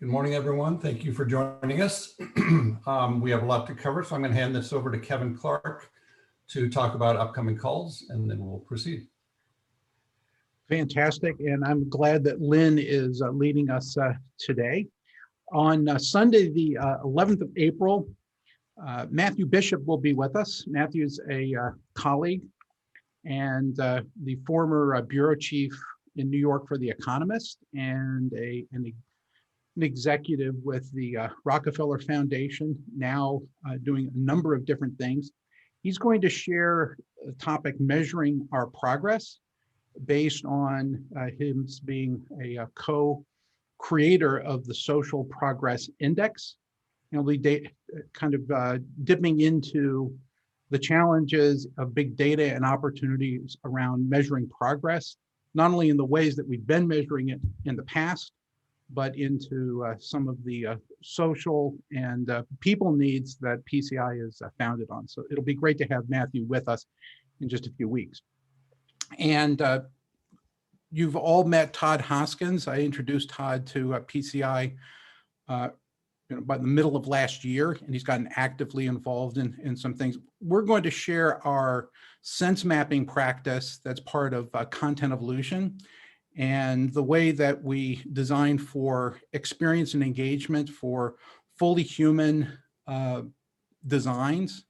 Good morning, everyone. Thank you for joining us. We have a lot to cover, so I'm going to hand this over to Kevin Clark to talk about upcoming calls, and then we'll proceed. Fantastic, and I'm glad that Lynn is leading us today. On Sunday, the 11th of April, Matthew Bishop will be with us. Matthew's a colleague and the former bureau chief in New York for The Economist and an executive with the Rockefeller Foundation, now doing a number of different things. He's going to share a topic, measuring our progress, based on him being a co-creator of the Social Progress Index. He'll be dipping into the challenges of big data and opportunities around measuring progress, not only in the ways that we've been measuring it in the past, but into some of the social and people needs that PCI is founded on. So it'll be great to have Matthew with us in just a few weeks. And you've all met Todd Hoskins. I introduced Todd to PCI by the middle of last year, and he's gotten actively involved in some things. We're going to share our sense mapping practice that's part of content evolution, and the way that we design for experience and engagement for fully human designs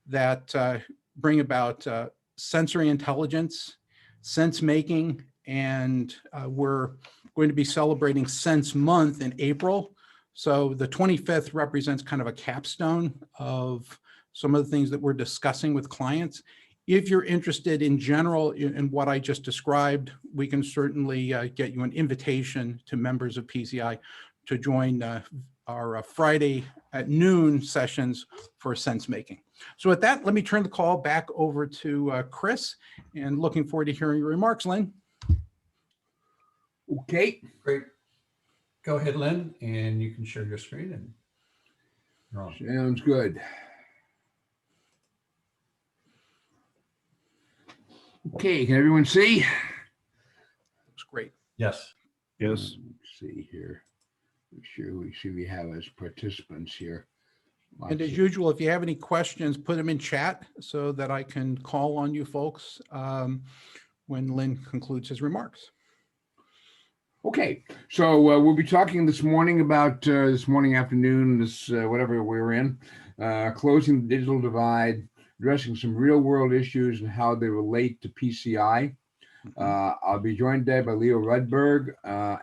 that bring about sensory intelligence, sense making, and we're going to be celebrating Sense Month in April. So the 25th represents kind of a capstone of some of the things that we're discussing with clients. If you're interested in general in what I just described, we can certainly get you an invitation to members of PCI to join our Friday at noon sessions for sense making. So with that, let me turn the call back over to Chris, and looking forward to hearing your remarks, Lynn. Okay. Great. Go ahead, Lynn, and you can share your screen. And you're on. Sounds good. Okay, can everyone see? Looks great. Yes. Yes. Let's see here. Make sure we have as participants here. And as usual, if you have any questions, put them in chat so that I can call on you folks when Lynn concludes his remarks. Okay, so we'll be talking this morning about this morning, afternoon, this whatever we're in, closing the digital divide, addressing some real world issues and how they relate to PCI. I'll be joined today by Leo Rudberg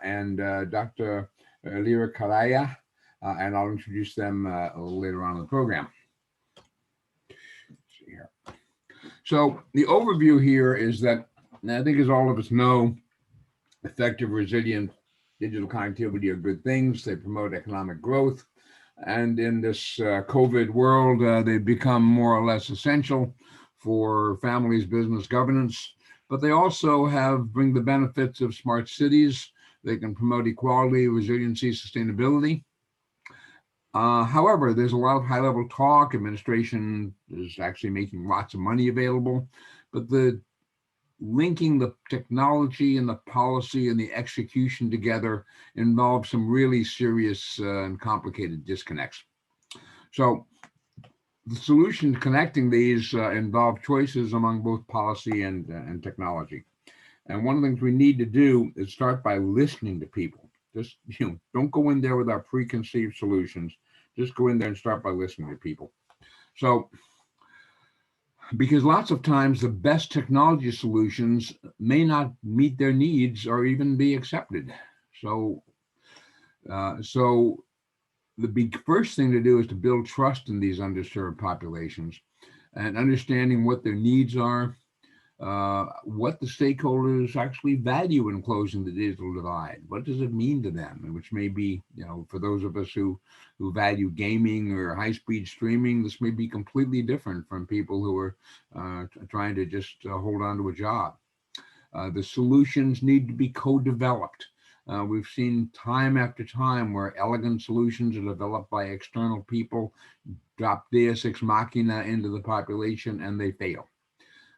and Dr. Elira Karaja, and I'll introduce them a little later on in the program. Let's see here. So the overview here is that, and I think as all of us know, effective, resilient digital connectivity are good things. They promote economic growth. And in this COVID world, they've become more or less essential for families, business, governance. But they also bring the benefits of smart cities. They can promote equality, resiliency, sustainability. However, there's a lot of high-level talk. Administration is actually making lots of money available. But linking the technology and the policy and the execution together involves some really serious and complicated disconnects. So the solution to connecting these involve choices among both policy and technology. And one of the things we need to do is start by listening to people. Just, don't go in there with our preconceived solutions. Just go in there and start by listening to people. So, because lots of times the best technology solutions may not meet their needs or even be accepted. So the big first thing to do is to build trust in these underserved populations and understanding what their needs are, what the stakeholders actually value in closing the digital divide. What does it mean to them? And which may be, for those of us who value gaming or high-speed streaming, this may be completely different from people who are trying to just hold on to a job. The solutions need to be co-developed. We've seen time after time where elegant solutions are developed by external people, drop Deus ex machina into the population, and they fail.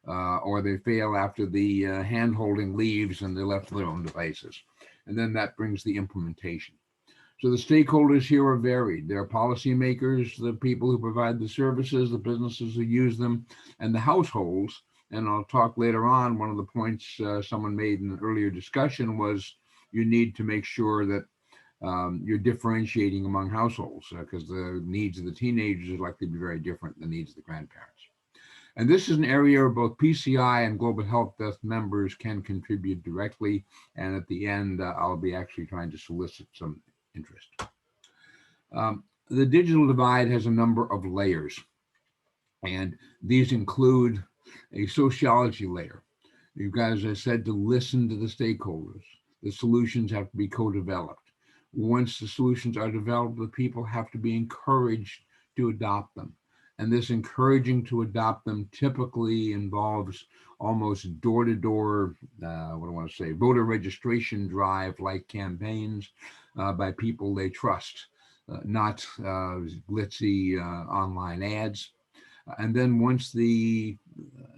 Or they fail after the hand-holding leaves and they're left to their own devices. And then that brings the implementation. So the stakeholders here are varied. There are policymakers, the people who provide the services, the businesses who use them, and the households. And I'll talk later on, one of the points someone made in an earlier discussion was you need to make sure that you're differentiating among households because the needs of the teenagers is likely to be very different than the needs of the grandparents. And this is an area where both PCI and Global Health Desk members can contribute directly. And at the end, I'll be actually trying to solicit some interest. The digital divide has a number of layers, and these include a sociology layer. You've got, as I said, to listen to the stakeholders. The solutions have to be co-developed. Once the solutions are developed, the people have to be encouraged to adopt them. And this encouraging to adopt them typically involves almost door-to-door, voter registration drive-like campaigns by people they trust, not glitzy online ads. And then once the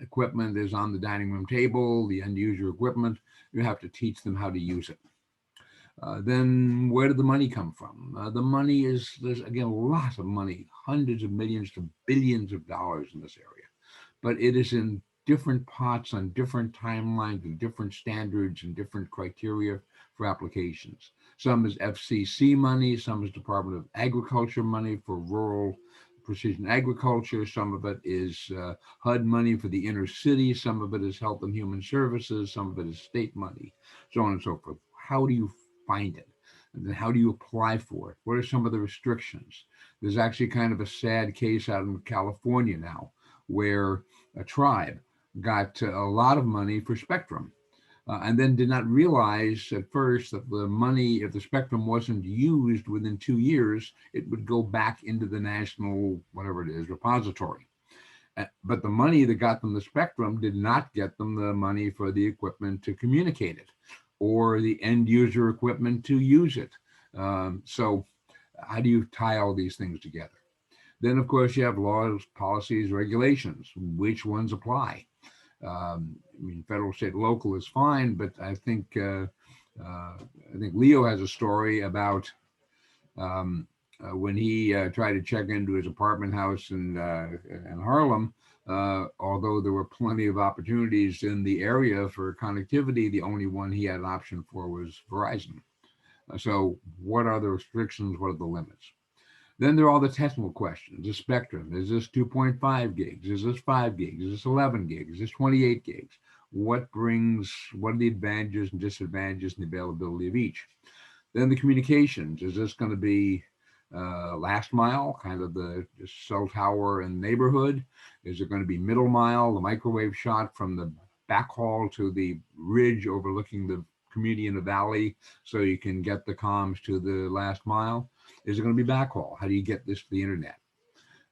equipment is on the dining room table, the end user equipment, you have to teach them how to use it. Then where did the money come from? The money there's again, a lot of money, hundreds of millions to billions of dollars in this area, but it is in different pots on different timelines with different standards and different criteria for applications. Some is FCC money, some is Department of Agriculture money for rural precision agriculture, some of it is HUD money for the inner city, some of it is Health and Human Services, some of it is state money, so on and so forth. How do you find it? And then how do you apply for it? What are some of the restrictions? There's actually kind of a sad case out in California now where a tribe got a lot of money for spectrum and then did not realize at first that the money, if the spectrum wasn't used within 2 years, it would go back into the national, whatever it is, repository. But the money that got them the spectrum did not get them the money for the equipment to communicate it or the end user equipment to use it. So how do you tie all these things together? Then, of course, you have laws, policies, regulations. Which ones apply? I mean, federal, state, local is fine, but I think Leo has a story about when he tried to check into his apartment house in Harlem. Although there were plenty of opportunities in the area for connectivity, the only one he had an option for was Verizon. So what are the restrictions? What are the limits? Then there are all the technical questions. The spectrum, is this 2.5 gigs? Is this 5 gigs? Is this 11 gigs? Is this 28 gigs? What are the advantages and disadvantages and the availability of each? Then the communications, is this going to be last mile, kind of the cell tower and neighborhood? Is it going to be middle mile, the microwave shot from the backhaul to the ridge overlooking the community in the valley so you can get the comms to the last mile? Is it going to be backhaul? How do you get this to the internet?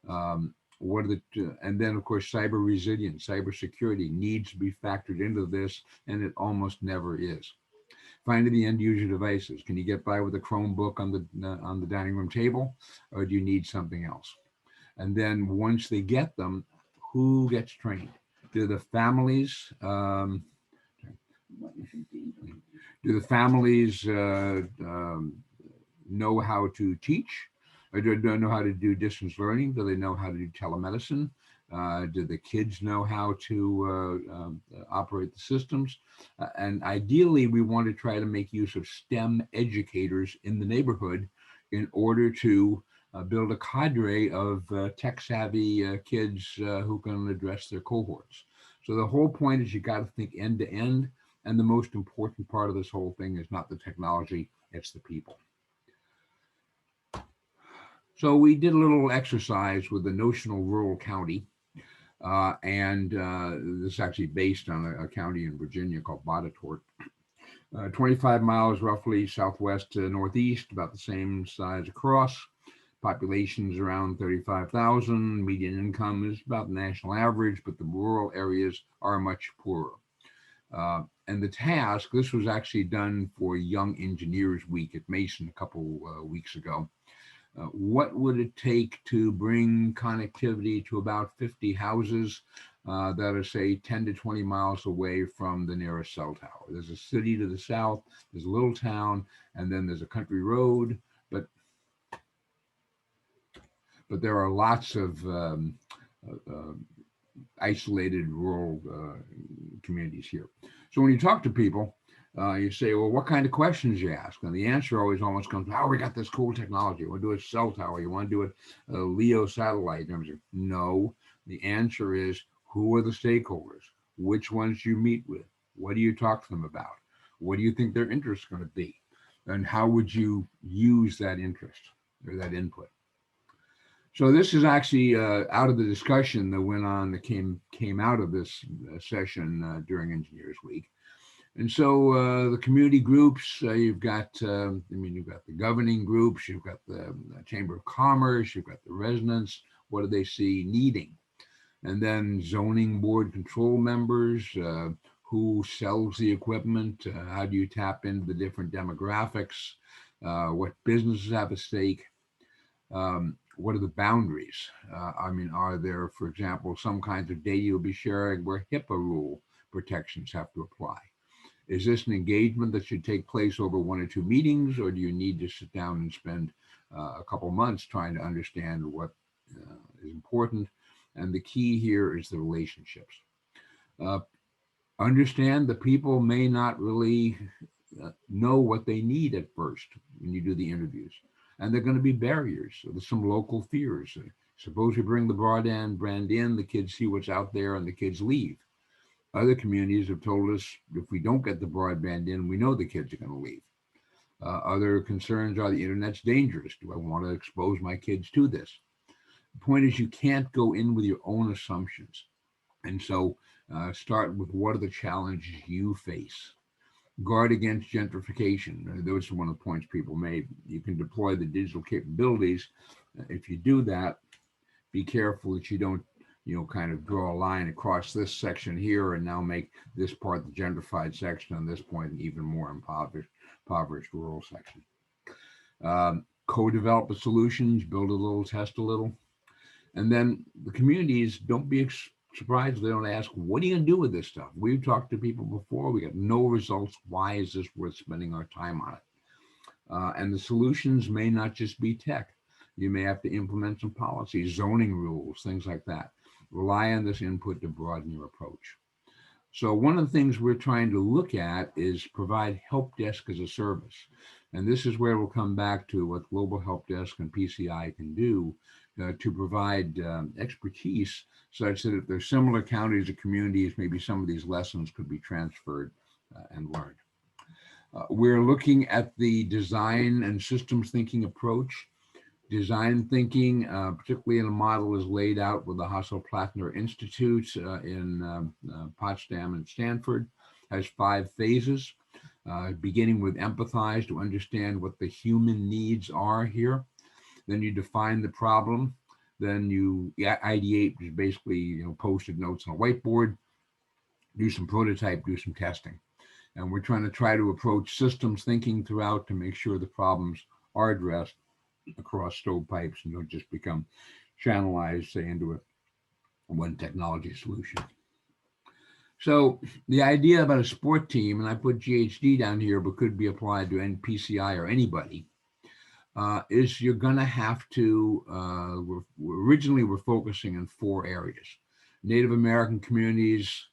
And then of course, cyber resilience, cyber security needs to be factored into this, and it almost never is. Finding the end user devices. Can you get by with a Chromebook on the dining room table, or do you need something else? And then once they get them, who gets trained? Do the families know how to teach? Or do they know how to do distance learning? Do they know how to do telemedicine? Do the kids know how to operate the systems? And ideally, we want to try to make use of STEM educators in the neighborhood in order to build a cadre of tech-savvy kids who can address their cohorts. So the whole point is you got to think end to end, and the most important part of this whole thing is not the technology, it's the people. So we did a little exercise with the notional rural county, and this is actually based on a county in Virginia called Botetourt. 25 miles roughly southwest to northeast, about the same size across. Population's around 35,000. Median income is about the national average, but the rural areas are much poorer. And the task, this was actually done for Young Engineers Week at Mason a couple weeks ago. What would it take to bring connectivity to about 50 houses that are, say, 10 to 20 miles away from the nearest cell tower? There's a city to the south, there's a little town, and then there's a country road, but but there are lots of isolated rural communities here. So when you talk to people, you say, well, what kind of questions you ask? And the answer always almost comes, oh, we got this cool technology. You want to do a cell tower? You want to do a LEO satellite? And I'm like, no, the answer is, who are the stakeholders? Which ones do you meet with? What do you talk to them about? What do you think their interest is going to be? And how would you use that interest or that input? So this is actually out of the discussion that went on that came out of this session during Engineers Week. And so the community groups, you've got the governing groups, you've got the Chamber of Commerce, you've got the residents. What do they see needing? And then zoning board control members, who sells the equipment, how do you tap into the different demographics, what businesses have a stake, what are the boundaries? Are there, for example, some kinds of data you'll be sharing where HIPAA rule protections have to apply? Is this an engagement that should take place over 1 or 2 meetings, or do you need to sit down and spend a couple months trying to understand what is important? And the key here is the relationships. Understand that people may not really know what they need at first when you do the interviews. And there are going to be barriers. So there's some local fears. Suppose we bring the broadband in, the kids see what's out there, and the kids leave. Other communities have told us if we don't get the broadband in, we know the kids are going to leave. Other concerns are the internet's dangerous. Do I want to expose my kids to this? The point is, you can't go in with your own assumptions. And so start with what are the challenges you face. Guard against gentrification. Those are one of the points people made. You can deploy the digital capabilities. If you do that, be careful that you don't, kind of draw a line across this section here and now make this part the gentrified section and this point an even more impoverished rural section. Co-develop the solutions, build a little, test a little. And then the communities, don't be surprised if they don't ask, what are you going to do with this stuff? We've talked to people before, we got no results. Why is this worth spending our time on it? And the solutions may not just be tech. You may have to implement some policies, zoning rules, things like that. Rely on this input to broaden your approach. So one of the things we're trying to look at is provide help desk as a service. And this is where we'll come back to what Global Help Desk and PCI can do to provide expertise such that if there's similar counties or communities, maybe some of these lessons could be transferred and learned. We're looking at the design and systems thinking approach. Design thinking, particularly in a model, is laid out with the Hasso-Plattner Institute in Potsdam and Stanford, has 5 phases, beginning with empathize to understand what the human needs are here. Then you define the problem. Then you ideate, which is basically post-it notes on a whiteboard, do some prototype, do some testing. And we're trying to approach systems thinking throughout to make sure the problems are addressed across stovepipes and don't just become channelized, say, into a one technology solution. So the idea about a sport team, and I put GHD down here, but could be applied to PCI or anybody, is you're going to have to, originally we're focusing in 4 areas. Native American communities,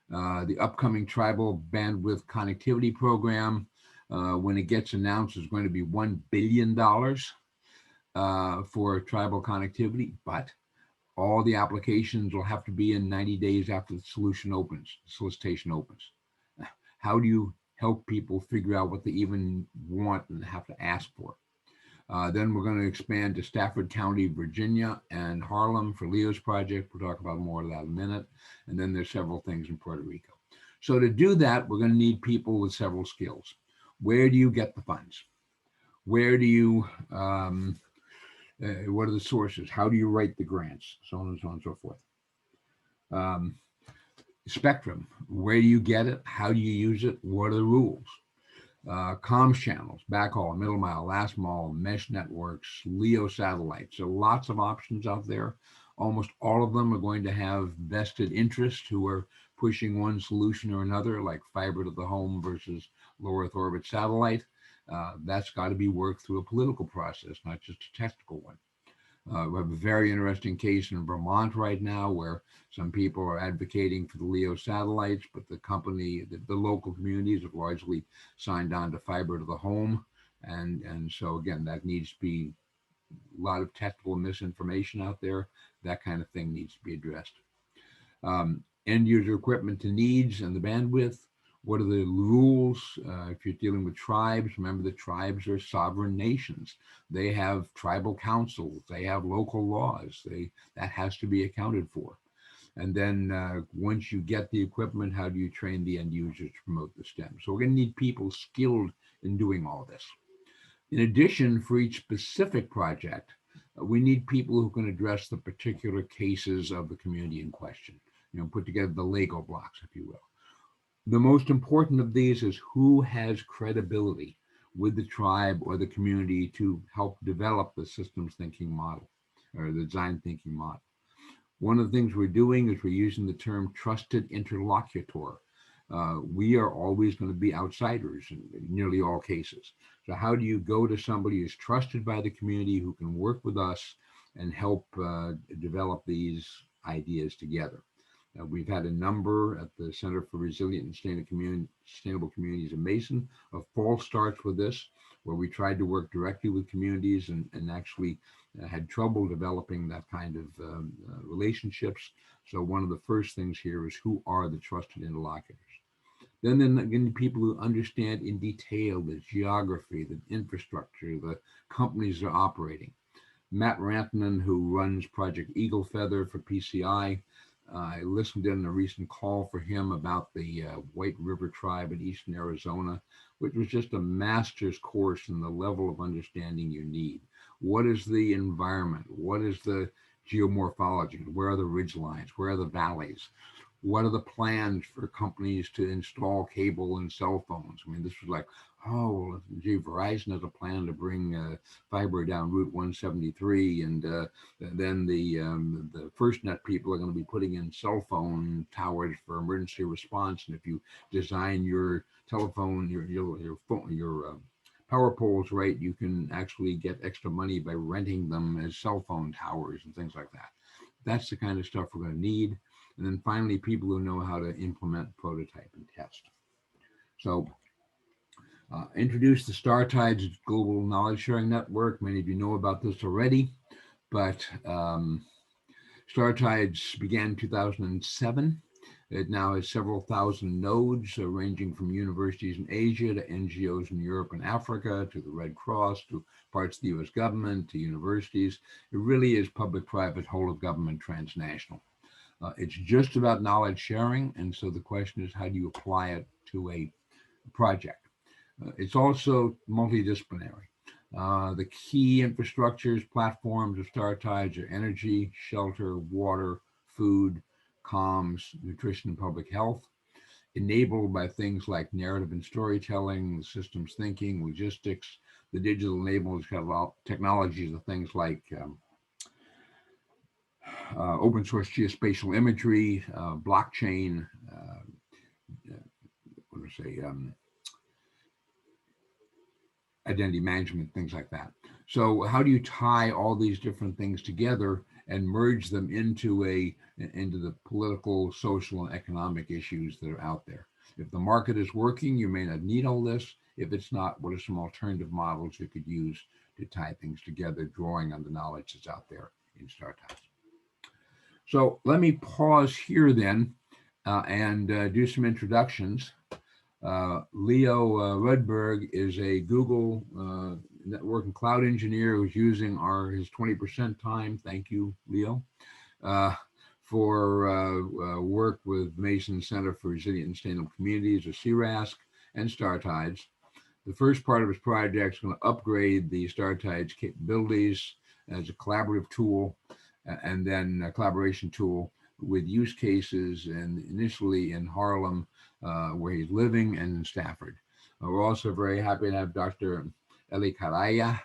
the upcoming tribal bandwidth connectivity program, when it gets announced, is going to be $1 billion for tribal connectivity, but all the applications will have to be in 90 days after the solicitation opens. How do you help people figure out what they even want and have to ask for? Then we're going to expand to Stafford County, Virginia, and Harlem for Leo's project. We'll talk about more of that in a minute. And then there's several things in Puerto Rico. So to do that, we're going to need people with several skills. Where do you get the funds? Where do you, what are the sources? How do you write the grants? So on and so on and so forth. Spectrum, where do you get it? How do you use it? What are the rules? Comms channels, backhaul, middle mile, last mile, mesh networks, LEO satellites. So lots of options out there. Almost all of them are going to have vested interests who are pushing one solution or another, like fiber to the home versus low Earth orbit satellite. That's got to be worked through a political process, not just a technical one. We have a very interesting case in Vermont right now where some people are advocating for the LEO satellites, but the company, the local communities have largely signed on to fiber to the home. And so again, that needs to be a lot of technical misinformation out there. That kind of thing needs to be addressed. End user equipment to needs and the bandwidth. What are the rules? If you're dealing with tribes, remember the tribes are sovereign nations. They have tribal councils, they have local laws, that has to be accounted for. And then once you get the equipment, how do you train the end users to promote the STEM? So we're gonna need people skilled in doing all this. In addition, for each specific project, we need people who can address the particular cases of the community in question, put together the Lego blocks, if you will. The most important of these is who has credibility with the tribe or the community to help develop the systems thinking model or the design thinking model. One of the things we're doing is we're using the term trusted interlocutor. We are always going to be outsiders in nearly all cases. So how do you go to somebody who's trusted by the community, who can work with us and help develop these ideas together? We've had a number at the Center for Resilient and Sustainable Communities in Mason of false starts with this, where we tried to work directly with communities and actually had trouble developing that kind of relationships. So one of the first things here is who are the trusted interlocutors. Then again, people who understand in detail the geography, the infrastructure, the companies that are operating. Matt Rantanen, who runs Project Eagle Feather for PCI, I listened in a recent call for him about the White River Tribe in eastern Arizona, which was just a master's course in the level of understanding you need. What is the environment? What is the geomorphology? Where are the ridge lines? Where are the valleys? What are the plans for companies to install cable and cell phones? I mean, this was like, oh, gee, Verizon has a plan to bring fiber down Route 173, and then the FirstNet people are going to be putting in cell phone towers for emergency response. And if you design your telephone, your power poles right, you can actually get extra money by renting them as cell phone towers and things like that. That's the kind of stuff we're going to need. And then finally, people who know how to implement, prototype, and test. So introduce the StarTides Global Knowledge Sharing Network. Many of you know about this already, but StarTides began in 2007. It now has several thousand nodes ranging from universities in Asia to NGOs in Europe and Africa, to the Red Cross, to parts of the US government, to universities. It really is public-private, whole of government, transnational. It's just about knowledge sharing. And so the question is, how do you apply it to a project? It's also multidisciplinary. The key infrastructures, platforms of StarTides are energy, shelter, water, food, comms, nutrition, and public health, enabled by things like narrative and storytelling, systems thinking, logistics, the digital enabled technologies of things like open source geospatial imagery, blockchain, identity management, things like that. So how do you tie all these different things together and merge them into the political, social, and economic issues that are out there? If the market is working, you may not need all this. If it's not, what are some alternative models you could use to tie things together, drawing on the knowledge that's out there in StarTides? So let me pause here then and do some introductions. Leo Rudberg is a Google network and cloud engineer who's using his 20% time, thank you, Leo, for work with Mason Center for Resilient and Sustainable Communities, or CRASC, and StarTides. The first part of his project is going to upgrade the StarTides capabilities as a collaborative tool, and then a collaboration tool with use cases, and initially in Harlem, where he's living, and in Stafford. We're also very happy to have Dr. Elira Karaja.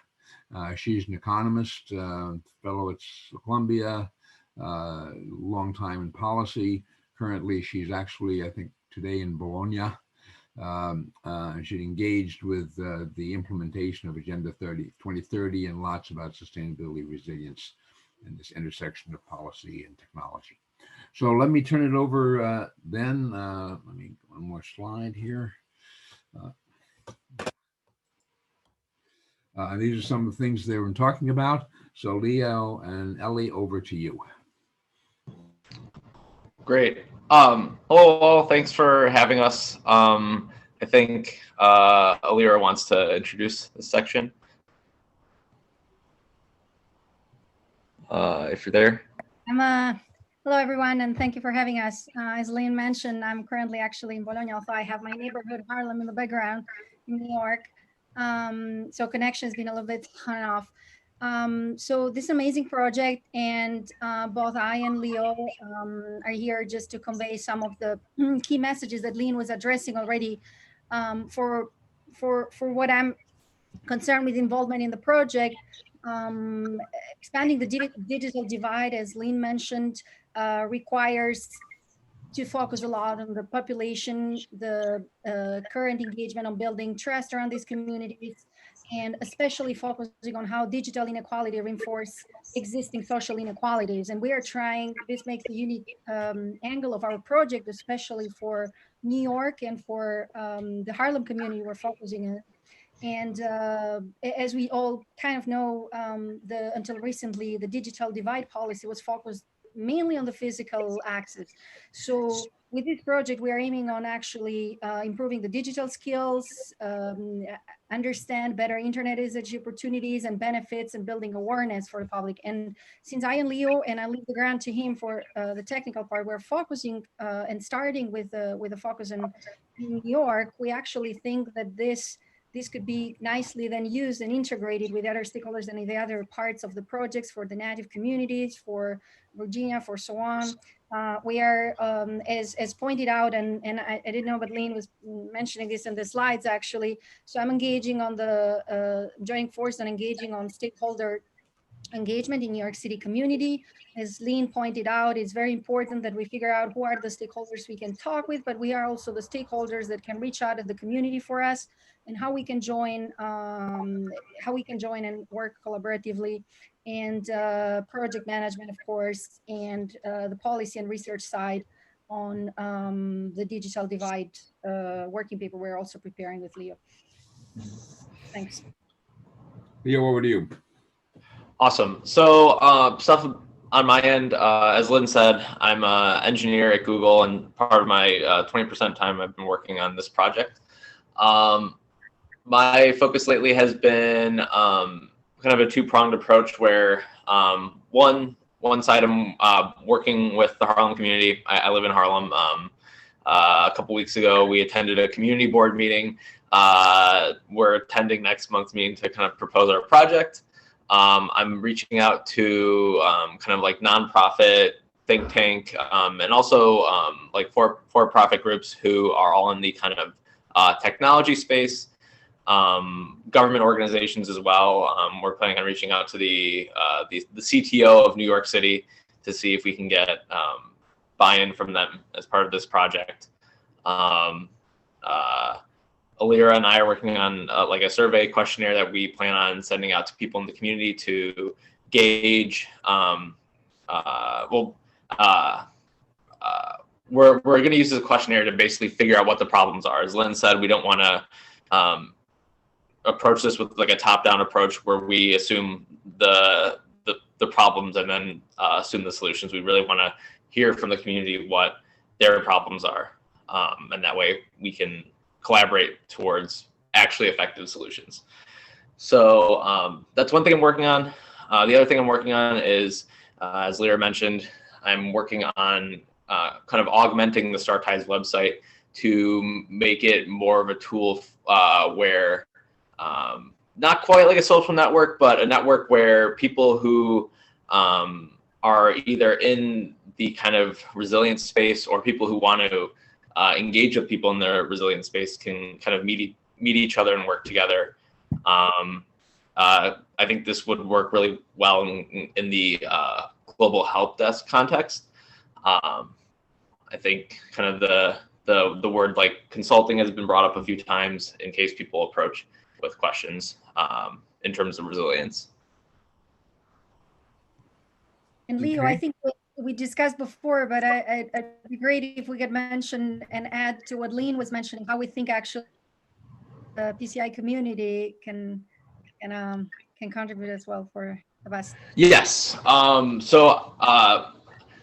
She's an economist, fellow at Columbia, long time in policy. Currently, she's actually, I think, today in Bologna. She's engaged with the implementation of Agenda 2030 and lots about sustainability, resilience, and this intersection of policy and technology. So let me turn it over then. Let me one more slide here. These are some of the things they were talking about. So Leo and Ellie, over to you. Great. Hello all, thanks for having us. I think Elira wants to introduce this section. If you're there. Hello everyone, and thank you for having us. As Lynn mentioned, I'm currently actually in Bologna, so I have my neighborhood Harlem in the background in New York. So connection has been a little bit on and off. So this amazing project, and both I and Leo are here just to convey some of the key messages that Lynn was addressing already. For what I'm concerned with involvement in the project, expanding the digital divide, as Lynn mentioned, requires to focus a lot on the population, the current engagement on building trust around these communities, and especially focusing on how digital inequality reinforce existing social inequalities. And we are trying, this makes the unique angle of our project, especially for New York and for the Harlem community we're focusing on. And as we all kind of know, until recently, the digital divide policy was focused mainly on the physical access. So with this project, we are aiming on actually improving the digital skills, understand better internet usage opportunities and benefits, and building awareness for the public. And since I am Leo, and I leave the grant to him for the technical part, we're focusing and starting with a focus in New York. We actually think that this could be nicely then used and integrated with other stakeholders and the other parts of the projects for the native communities, for Virginia, for so on. We are, as pointed out, and I didn't know, but Lynn was mentioning this in the slides actually. So I'm engaging on the joining force and engaging on stakeholder engagement in New York City community. As Lynn pointed out, it's very important that we figure out who are the stakeholders we can talk with, but we are also the stakeholders that can reach out to the community for us, and how we can join and work collaboratively, and project management, of course, and the policy and research side on the digital divide working paper we're also preparing with Leo. Thanks. Leo, over to you. Awesome. So stuff on my end, as Lynn said, I'm an engineer at Google, and part of my 20% time I've been working on this project. My focus lately has been kind of a two-pronged approach where one side I'm working with the Harlem community. I live in Harlem. A couple weeks ago, we attended a community board meeting. We're attending next month's meeting to kind of propose our project. I'm reaching out to kind of like nonprofit, think tank, and also like for-profit groups who are all in the kind of technology space, government organizations as well. We're planning on reaching out to the CTO of New York City to see if we can get buy-in from them as part of this project. Elira and I are working on like a survey questionnaire that we plan on sending out to people in the community to gauge. We're going to use this questionnaire to basically figure out what the problems are. As Lynn said, we don't want to approach this with like a top-down approach where we assume the problems and then assume the solutions. We really want to hear from the community what their problems are, and that way we can collaborate towards actually effective solutions. So that's one thing I'm working on. The other thing I'm working on is, as Elira mentioned, I'm working on kind of augmenting the Star Ties website to make it more of a tool where not quite like a social network, but a network where people who are either in the kind of resilience space or people who want to engage with people in their resilient space can kind of meet each other and work together. I think this would work really well in the global help desk context. I think kind of the word like consulting has been brought up a few times in case people approach with questions in terms of resilience. And Leo, Okay. I think we discussed before, but it'd be great if we could mention and add to what Lean was mentioning, how we think actually the PCI community can contribute as well for the best. Yes.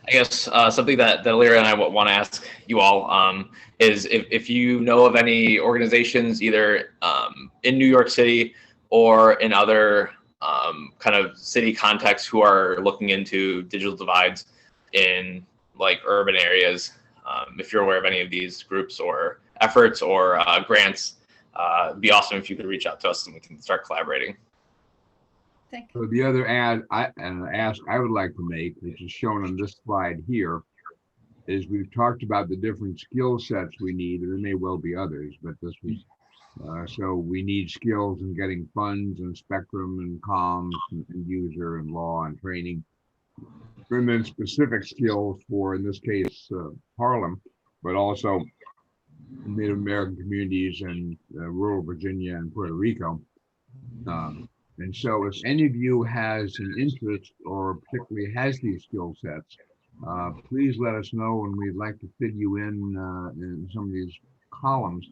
I guess something that Elira and I want to ask you all is if you know of any organizations either in New York City or in other kind of city contexts who are looking into digital divides in like urban areas. If you're aware of any of these groups or efforts or grants, it'd be awesome if you could reach out to us and we can start collaborating. Thank you. So the other ask I would like to make, which is shown on this slide here, is we've talked about the different skill sets we need, and there may well be others, but this was, so we need skills in getting funds and spectrum and comms and user and law and training. And then specific skills for, in this case, Harlem, but also Native American communities and rural Virginia and Puerto Rico. And so if any of you has an interest or particularly has these skill sets, please let us know, and we'd like to fit you in some of these columns,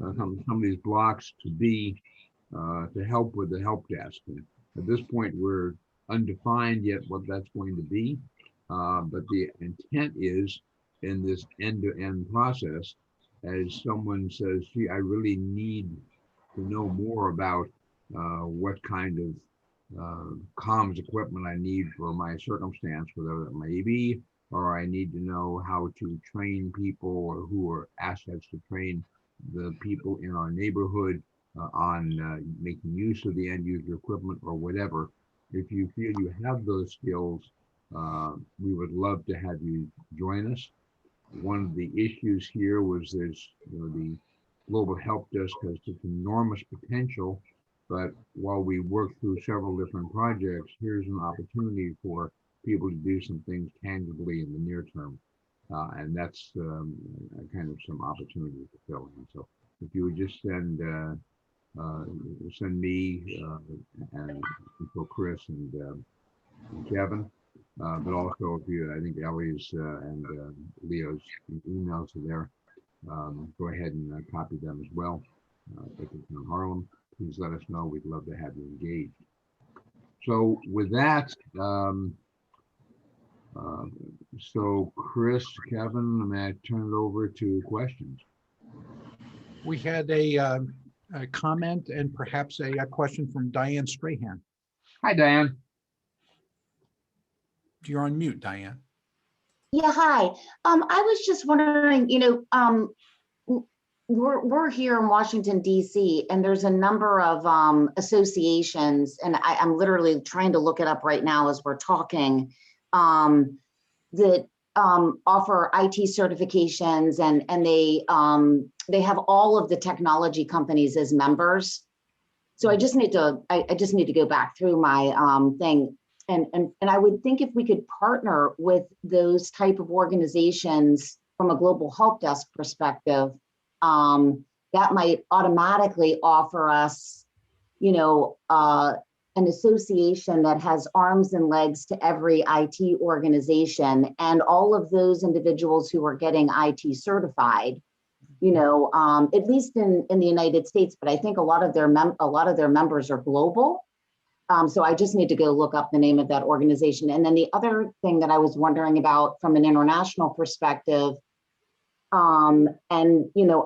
some of these blocks to help with the help desk. And at this point, we're undefined yet what that's going to be, but the intent is in this end-to-end process, as someone says, gee, I really need to know more about what kind of comms equipment I need for my circumstance, whatever it may be, or I need to know how to train people or who are assets to train the people in our neighborhood on making use of the end user equipment or whatever. If you feel you have those skills, we would love to have you join us. One of the issues here was there's, the Global Help Desk has such enormous potential, but while we work through several different projects, here's an opportunity for people to do some things tangibly in the near term. And that's kind of some opportunity to fill in. So if you would just send me and for Chris and Kevin, but also if you, I think Ellie's and Leo's emails are there. Go ahead and copy them as well. If it's in Harlem, please let us know. We'd love to have you engaged. So with that, so Chris, Kevin, may I turn it over to questions? We had a comment and perhaps a question from Diane Strahan. Hi, Diane. You're on mute, Diane. Yeah, hi. I was just wondering, we're here in Washington, D.C., and there's a number of associations, and I'm literally trying to look it up right now as we're talking, that offer IT certifications, and they have all of the technology companies as members. So I just need to go back through my thing. And I would think if we could partner with those type of organizations from a global help desk perspective, that might automatically offer us, an association that has arms and legs to every IT organization, and all of those individuals who are getting IT certified, at least in the United States, but I think a lot of their members are global. So I just need to go look up the name of that organization. And then the other thing that I was wondering about from an international perspective, and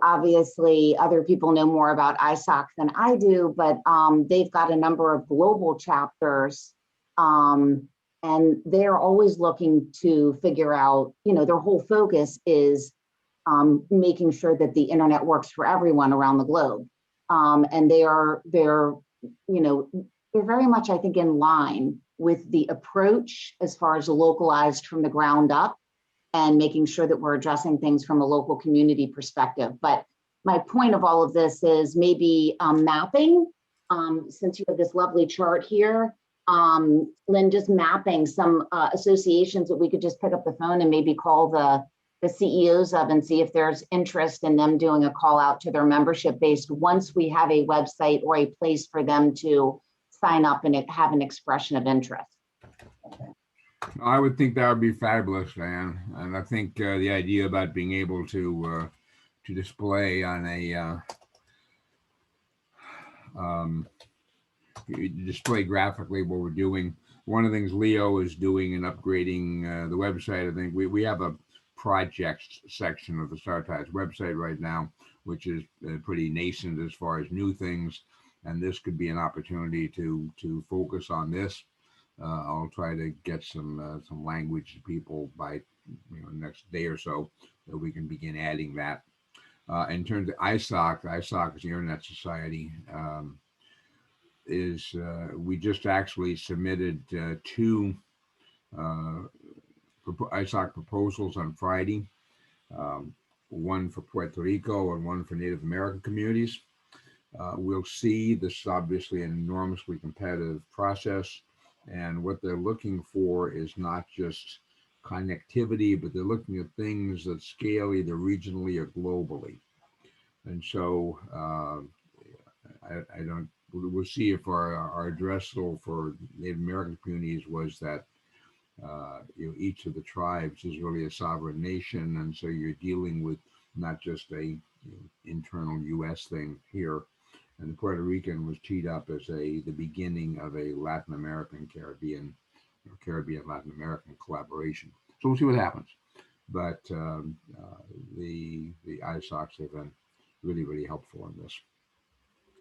obviously other people know more about ISOC than I do, but they've got a number of global chapters, and they're always looking to figure out, their whole focus is making sure that the internet works for everyone around the globe. And they're very much, I think, in line with the approach as far as localized from the ground up and making sure that we're addressing things from a local community perspective. But my point of all of this is maybe mapping, since you have this lovely chart here, Lynn, just mapping some associations that we could just pick up the phone and maybe call the the CEOs of and see if there's interest in them doing a call out to their membership base once we have a website or a place for them to sign up and have an expression of interest. I would think that would be fabulous, Diane. And I think the idea about being able to display on a display graphically what we're doing. One of the things Leo is doing in upgrading the website, I think we have a projects section of the StarTides website right now, which is pretty nascent as far as new things. And this could be an opportunity to focus on this. I'll try to get some language to people by next day or so that we can begin adding that. In terms of ISOC is the Internet Society. We just actually submitted two ISOC proposals on Friday, one for Puerto Rico and one for Native American communities. We'll see. This is obviously an enormously competitive process, and what they're looking for is not just connectivity, but they're looking at things that scale either regionally or globally. And so we'll see if our addressable for Native American communities was that each of the tribes is really a sovereign nation, and so you're dealing with not just a internal U.S. thing here. And the Puerto Rican was teed up as the beginning of a Latin American Caribbean Latin American collaboration. So we'll see what happens. But the ISOCs have been really, really helpful in this.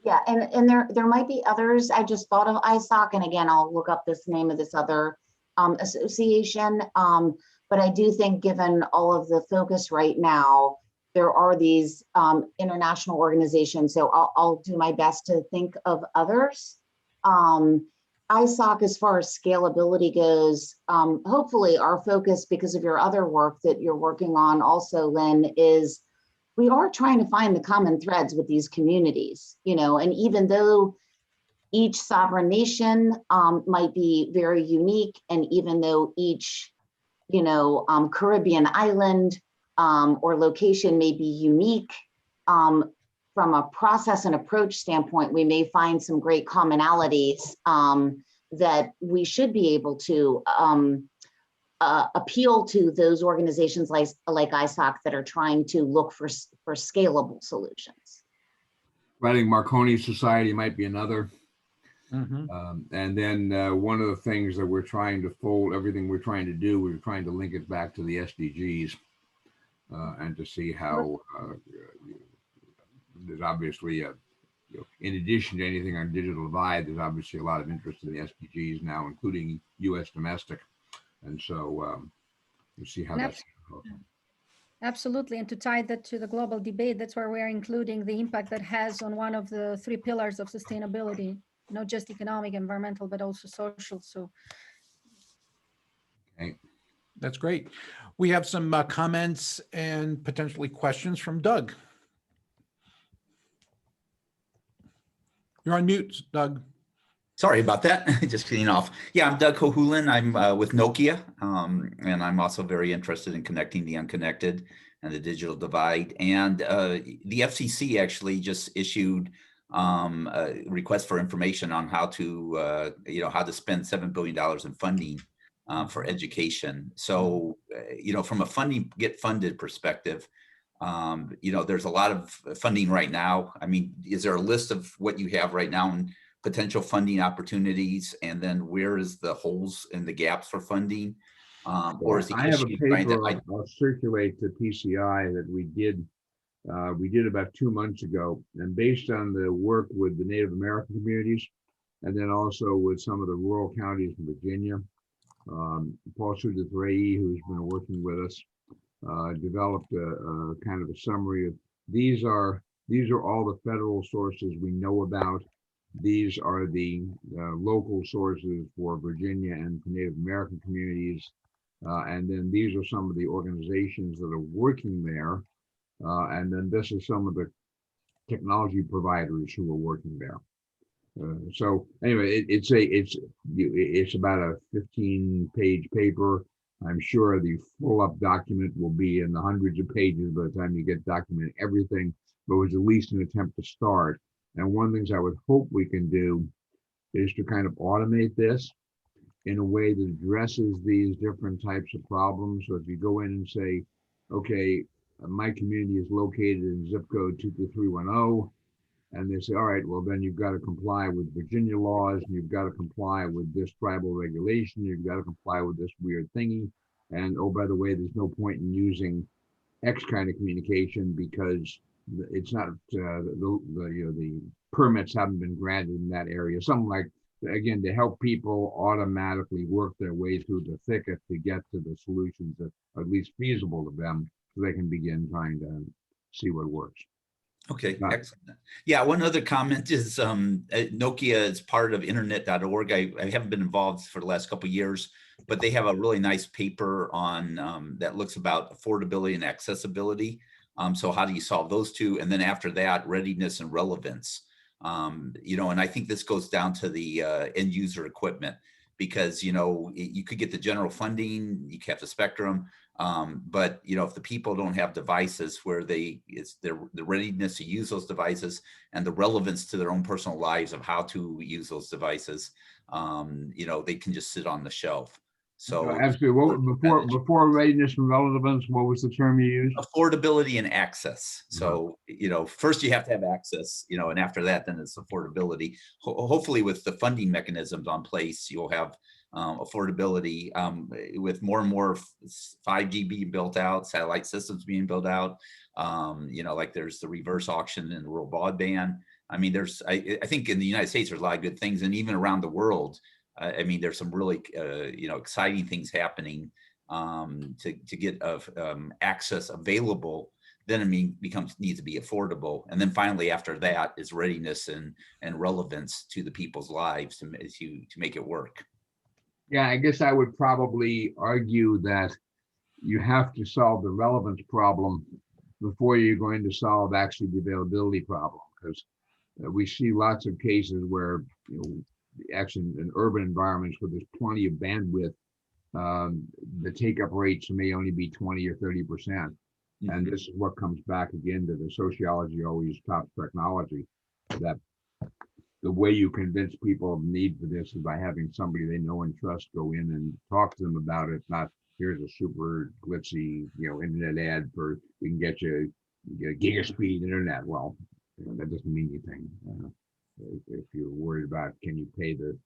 Yeah, and there might be others. I just thought of ISOC, and again, I'll look up this name of this other association. But I do think, given all of the focus right now, there are these international organizations. So I'll do my best to think of others. ISOC, as far as scalability goes, hopefully our focus, because of your other work that you're working on also, Lynn, is we are trying to find the common threads with these communities, and even though each sovereign nation might be very unique, and even though each, Caribbean island or location may be unique, from a process and approach standpoint, we may find some great commonalities that we should be able to appeal to those organizations like ISOC that are trying to look for scalable solutions. I think Marconi Society might be another. Mm-hmm. And then one of the things that we're trying to fold, everything we're trying to do, we're trying to link it back to the SDGs and to see how there's obviously, in addition to anything on digital divide, there's obviously a lot of interest in the SDGs now, including U.S. domestic. And so we'll see how that's. Absolutely. And to tie that to the global debate, that's where we're including the impact that has on one of the three pillars of sustainability, not just economic, environmental, but also social. So. Okay. That's great. We have some comments and potentially questions from Doug. You're on mute, Doug. Sorry about that. Just getting off. Yeah, I'm Doug Cohulan. I'm with Nokia, and I'm also very interested in connecting the unconnected and the digital divide. And the FCC actually just issued a request for information on how to, how to spend $7 billion in funding for education. So, from a get funded perspective, there's a lot of funding right now. I mean, is there a list of what you have right now and potential funding opportunities, and then where is the holes and the gaps for funding? Or is the I have a issue trying paper to I'll circulate to PCI that we did about 2 months ago, and based on the work with the Native American communities, and then also with some of the rural counties in Virginia, Paul Sudathray, who's been working with us, developed a kind of a summary of these are all the federal sources we know about. These are the local sources for Virginia and for Native American communities. And then these are some of the organizations that are working there. And then this is some of the technology providers who are working there. So anyway, it's about a 15-page paper. I'm sure the full up document will be in the hundreds of pages by the time you get documented everything, but it was at least an attempt to start. And one of the things I would hope we can do is to kind of automate this in a way that addresses these different types of problems. So if you go in and say, okay, my community is located in zip code 22310, and they say, all right, well, then you've got to comply with Virginia laws, and you've got to comply with this tribal regulation, you've got to comply with this weird thingy. And oh, by the way, there's no point in using X kind of communication because it's not the permits haven't been granted in that area. Something like, again, to help people automatically work their way through the thicket to get to the solutions that are at least feasible to them, so they can begin trying to see what works. Okay, excellent. Yeah, one other comment is Nokia is part of internet.org. I haven't been involved for the last couple of years, but they have a really nice paper on that looks about affordability and accessibility. So how do you solve those two? And then after that, readiness and relevance. And I think this goes down to the end user equipment, because, you could get the general funding, you can have the spectrum, but, if the people don't have devices where the readiness to use those devices and the relevance to their own personal lives of how to use those devices, they can just sit on the shelf. So absolutely. Before readiness and relevance, what was the term you used? Affordability and access. So, first you have to have access, and after that, then it's affordability. Hopefully with the funding mechanisms on place, you'll have affordability with more and more 5G being built out, satellite systems being built out. Like there's the reverse auction and rural broadband. I mean, I think in the United States, there's a lot of good things, and even around the world, there's some really, exciting things happening to get access available. Then needs to be affordable, and then finally after that is readiness and relevance to the people's lives to make it work. Yeah, I guess I would probably argue that you have to solve the relevance problem before you're going to solve actually the availability problem, because we see lots of cases where, actually in urban environments where there's plenty of bandwidth, the take-up rates may only be 20 or 30%. Mm-hmm. And this is what comes back again to the sociology always tops technology, that the way you convince people of need for this is by having somebody they know and trust go in and talk to them about it, not here's a super glitzy, internet ad for we can get you gigaspeed internet. Well, that doesn't mean anything. If you're worried about can you pay the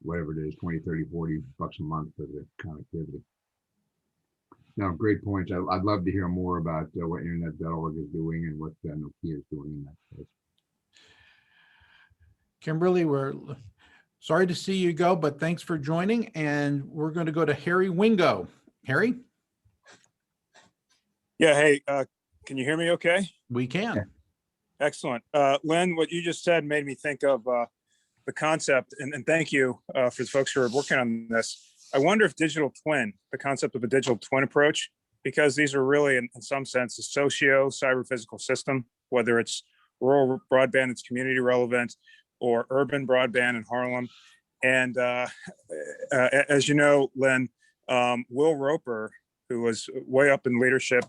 whatever it is, 20, 30, 40 bucks a month for the connectivity. No, great points. I'd love to hear more about what internet.org is doing and what Nokia is doing in that space. Kimberly, we're sorry to see you go, but thanks for joining. And we're going to go to Harry Wingo. Harry? Yeah, hey, can you hear me okay? We can. Yeah. Excellent. Lynn, what you just said made me think of the concept, and thank you for the folks who are working on this. I wonder if digital twin, the concept of a digital twin approach, because these are really, in some sense, a socio-cyber-physical system, whether it's rural broadband that's community relevant or urban broadband in Harlem. And as you know, Lynn, Will Roper, who was way up in leadership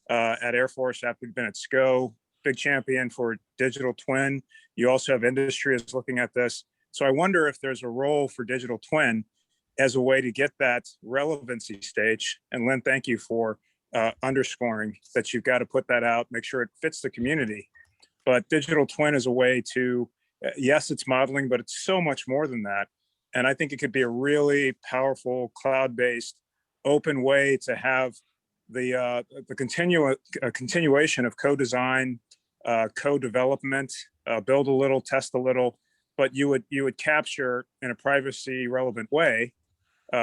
at Air Force after he'd been at SCO, big champion for digital twin. You also have industry is looking at this. So I wonder if there's a role for digital twin as a way to get that relevancy stage. And Lynn, thank you for underscoring that you've got to put that out, make sure it fits the community. But digital twin is a way to, yes, it's modeling, but it's so much more than that. And I think it could be a really powerful cloud-based open way to have the continuation of co-design, co-development, build a little, test a little, but you would capture in a privacy relevant way.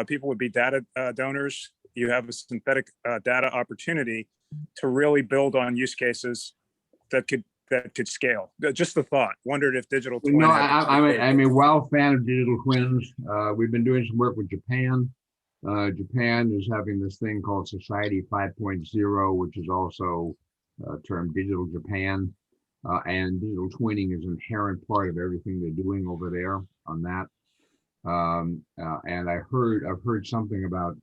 People would be data donors. You have a synthetic data opportunity to really build on use cases that could scale. Just the thought. Wondered if digital twin. No, I'm a wild fan of digital twins. We've been doing some work with Japan. Japan is having this thing called Society 5.0, which is also termed Digital Japan. And digital twinning is an inherent part of everything they're doing over there on that. And I've heard something about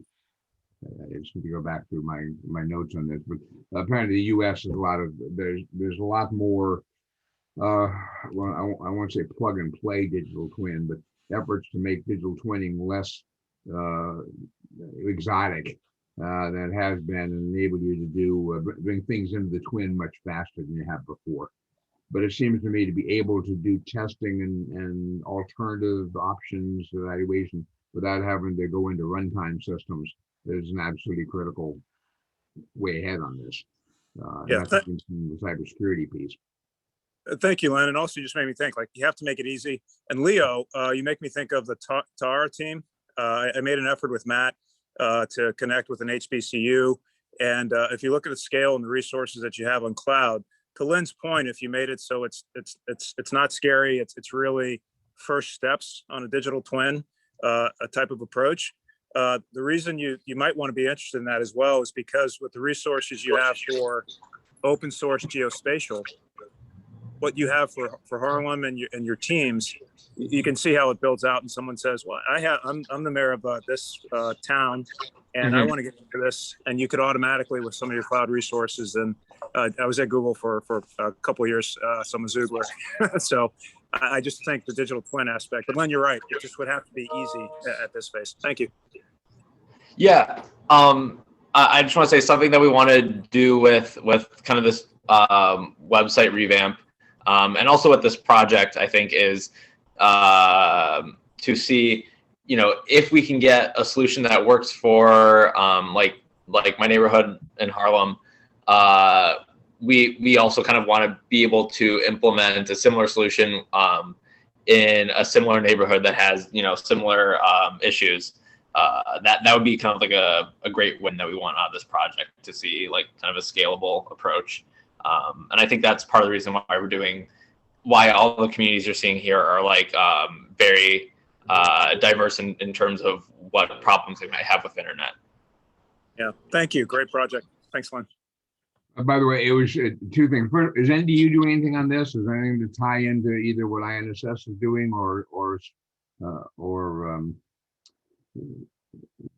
I just need to go back through my notes on this, but apparently the U.S. is there's a lot more. Well, I won't say plug and play digital twin, but efforts to make digital twinning less exotic that has been, and enable you to do bring things into the twin much faster than you have before. But it seems to me to be able to do testing and alternative options evaluation without having to go into runtime systems is an absolutely critical way ahead on this. Yeah, that's the cybersecurity piece. Thank you, Len. And also, you just made me think, like, you have to make it easy. And Leo, you make me think of the TARA team. I made an effort with Matt to connect with an HBCU. And if you look at the scale and the resources that you have on cloud, to Len's point, if you made it so it's not scary, it's really first steps on a digital twin, a type of approach. The reason you might want to be interested in that as well is because with the resources you have for open source geospatial, what you have for Harlem and your teams, you can see how it builds out. And someone says, "Well, I'm the mayor of this town, and I want to get into this." And you could automatically, with some of your cloud resources, and I was at Google for a couple of years, some of Zoogler. So I just think the digital twin aspect. But Len, you're right. It just would have to be easy at this phase. Thank you. Yeah. I just want to say something that we want to do with kind of this website revamp. And also with this project, I think, is to see, if we can get a solution that works for like my neighborhood in Harlem. We also kind of want to be able to implement a similar solution in a similar neighborhood that has similar issues. That would be kind of like a great win that we want out of this project, to see like kind of a scalable approach. And I think that's part of the reason why all the communities you're seeing here are like very diverse in terms of what problems they might have with internet. Yeah, thank you. Great project. Thanks, Len. By the way, it was two things. First, is NDU doing anything on this? Is there anything to tie into either what INSS is doing or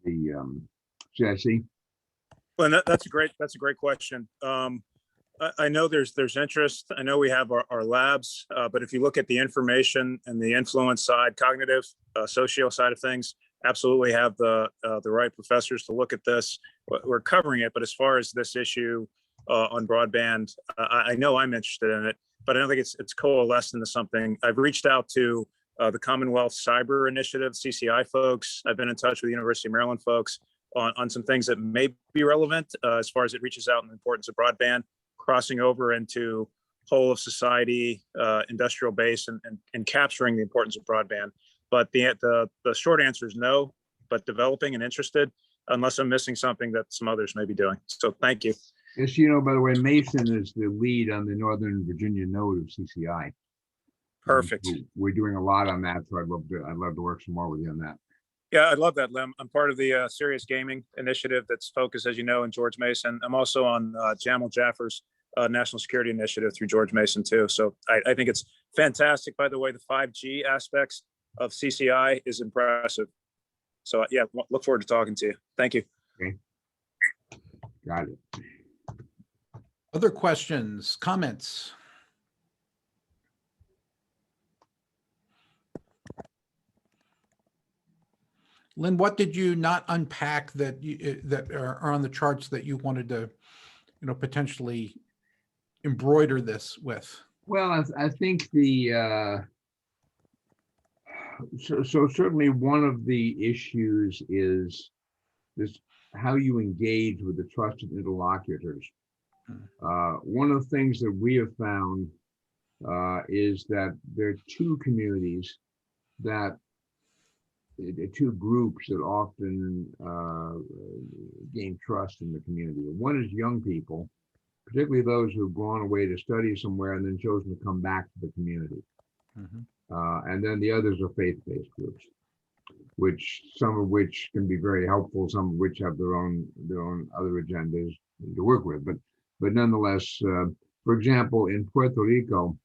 the CIC? Well, that's a great question. I know there's interest. I know we have our labs, but if you look at the information and the influence side, cognitive, socio side of things, absolutely have the right professors to look at this. We're covering it, but as far as this issue on broadband, I know I'm interested in it, but I don't think it's coalesced into something. I've reached out to the Commonwealth Cyber Initiative, CCI folks. I've been in touch with the University of Maryland folks on some things that may be relevant as far as it reaches out in the importance of broadband, crossing over into whole of society, industrial base, and capturing the importance of broadband. But the short answer is no, but developing and interested, unless I'm missing something that some others may be doing. So thank you. Yes, by the way, Mason is the lead on the Northern Virginia node of CCI. Perfect. We're doing a lot on that, so I'd love to work some more with you on that. Yeah, I'd love that, Lem. I'm part of the Serious Gaming Initiative that's focused, as you know, in George Mason. I'm also on Jamal Jaffer's National Security Initiative through George Mason too. So I think it's fantastic. By the way, the 5G aspects of CCI is impressive. So yeah, look forward to talking to you. Thank you. Okay. Got it. Other questions, comments? Lynn, what did you not unpack that that are on the charts that you wanted to, potentially embroider this with? Well, I think so certainly one of the issues is this: how you engage with the trusted interlocutors. One of the things that we have found is that there are two communities two groups that often gain trust in the community. One is young people, particularly those who have gone away to study somewhere and then chosen to come back to the community. And then the others are faith-based groups, some of which can be very helpful, some of which have their own other agendas to work with. But nonetheless, for example, in Puerto Rico,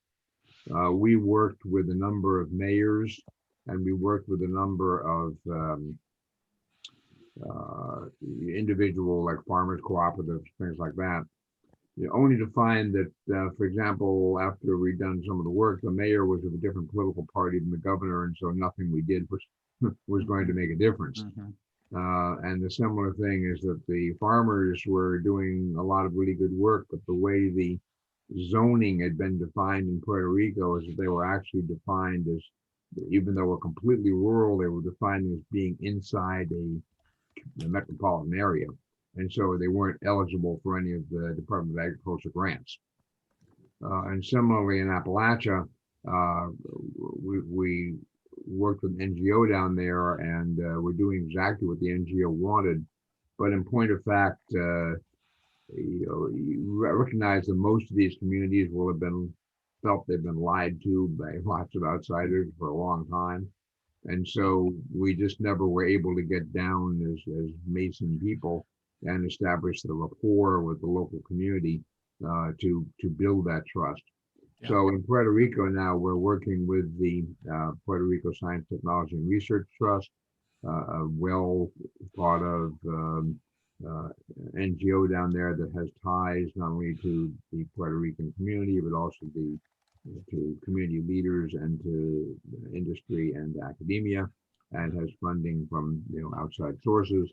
we worked with a number of mayors, and we worked with a number of individual, like farmers cooperatives, things like that. Only to find that, for example, after we'd done some of the work, the mayor was of a different political party than the governor, and so nothing we did was going to make a difference. And the similar thing is that the farmers were doing a lot of really good work, but the way the zoning had been defined in Puerto Rico is that they were actually defined as, even though we're completely rural, they were defined as being inside a metropolitan area. And so they weren't eligible for any of the Department of Agriculture grants. And similarly in Appalachia, we worked with an NGO down there, and we're doing exactly what the NGO wanted. But in point of fact, you recognize that most of these communities will have felt they've been lied to by lots of outsiders for a long time. And so we just never were able to get down as Mason people and establish the rapport with the local community to build that trust. Yeah. So in Puerto Rico now, we're working with the Puerto Rico Science, Technology, and Research Trust, a well thought of NGO down there that has ties not only to the Puerto Rican community, but also to community leaders and to industry and academia, and has funding from outside sources.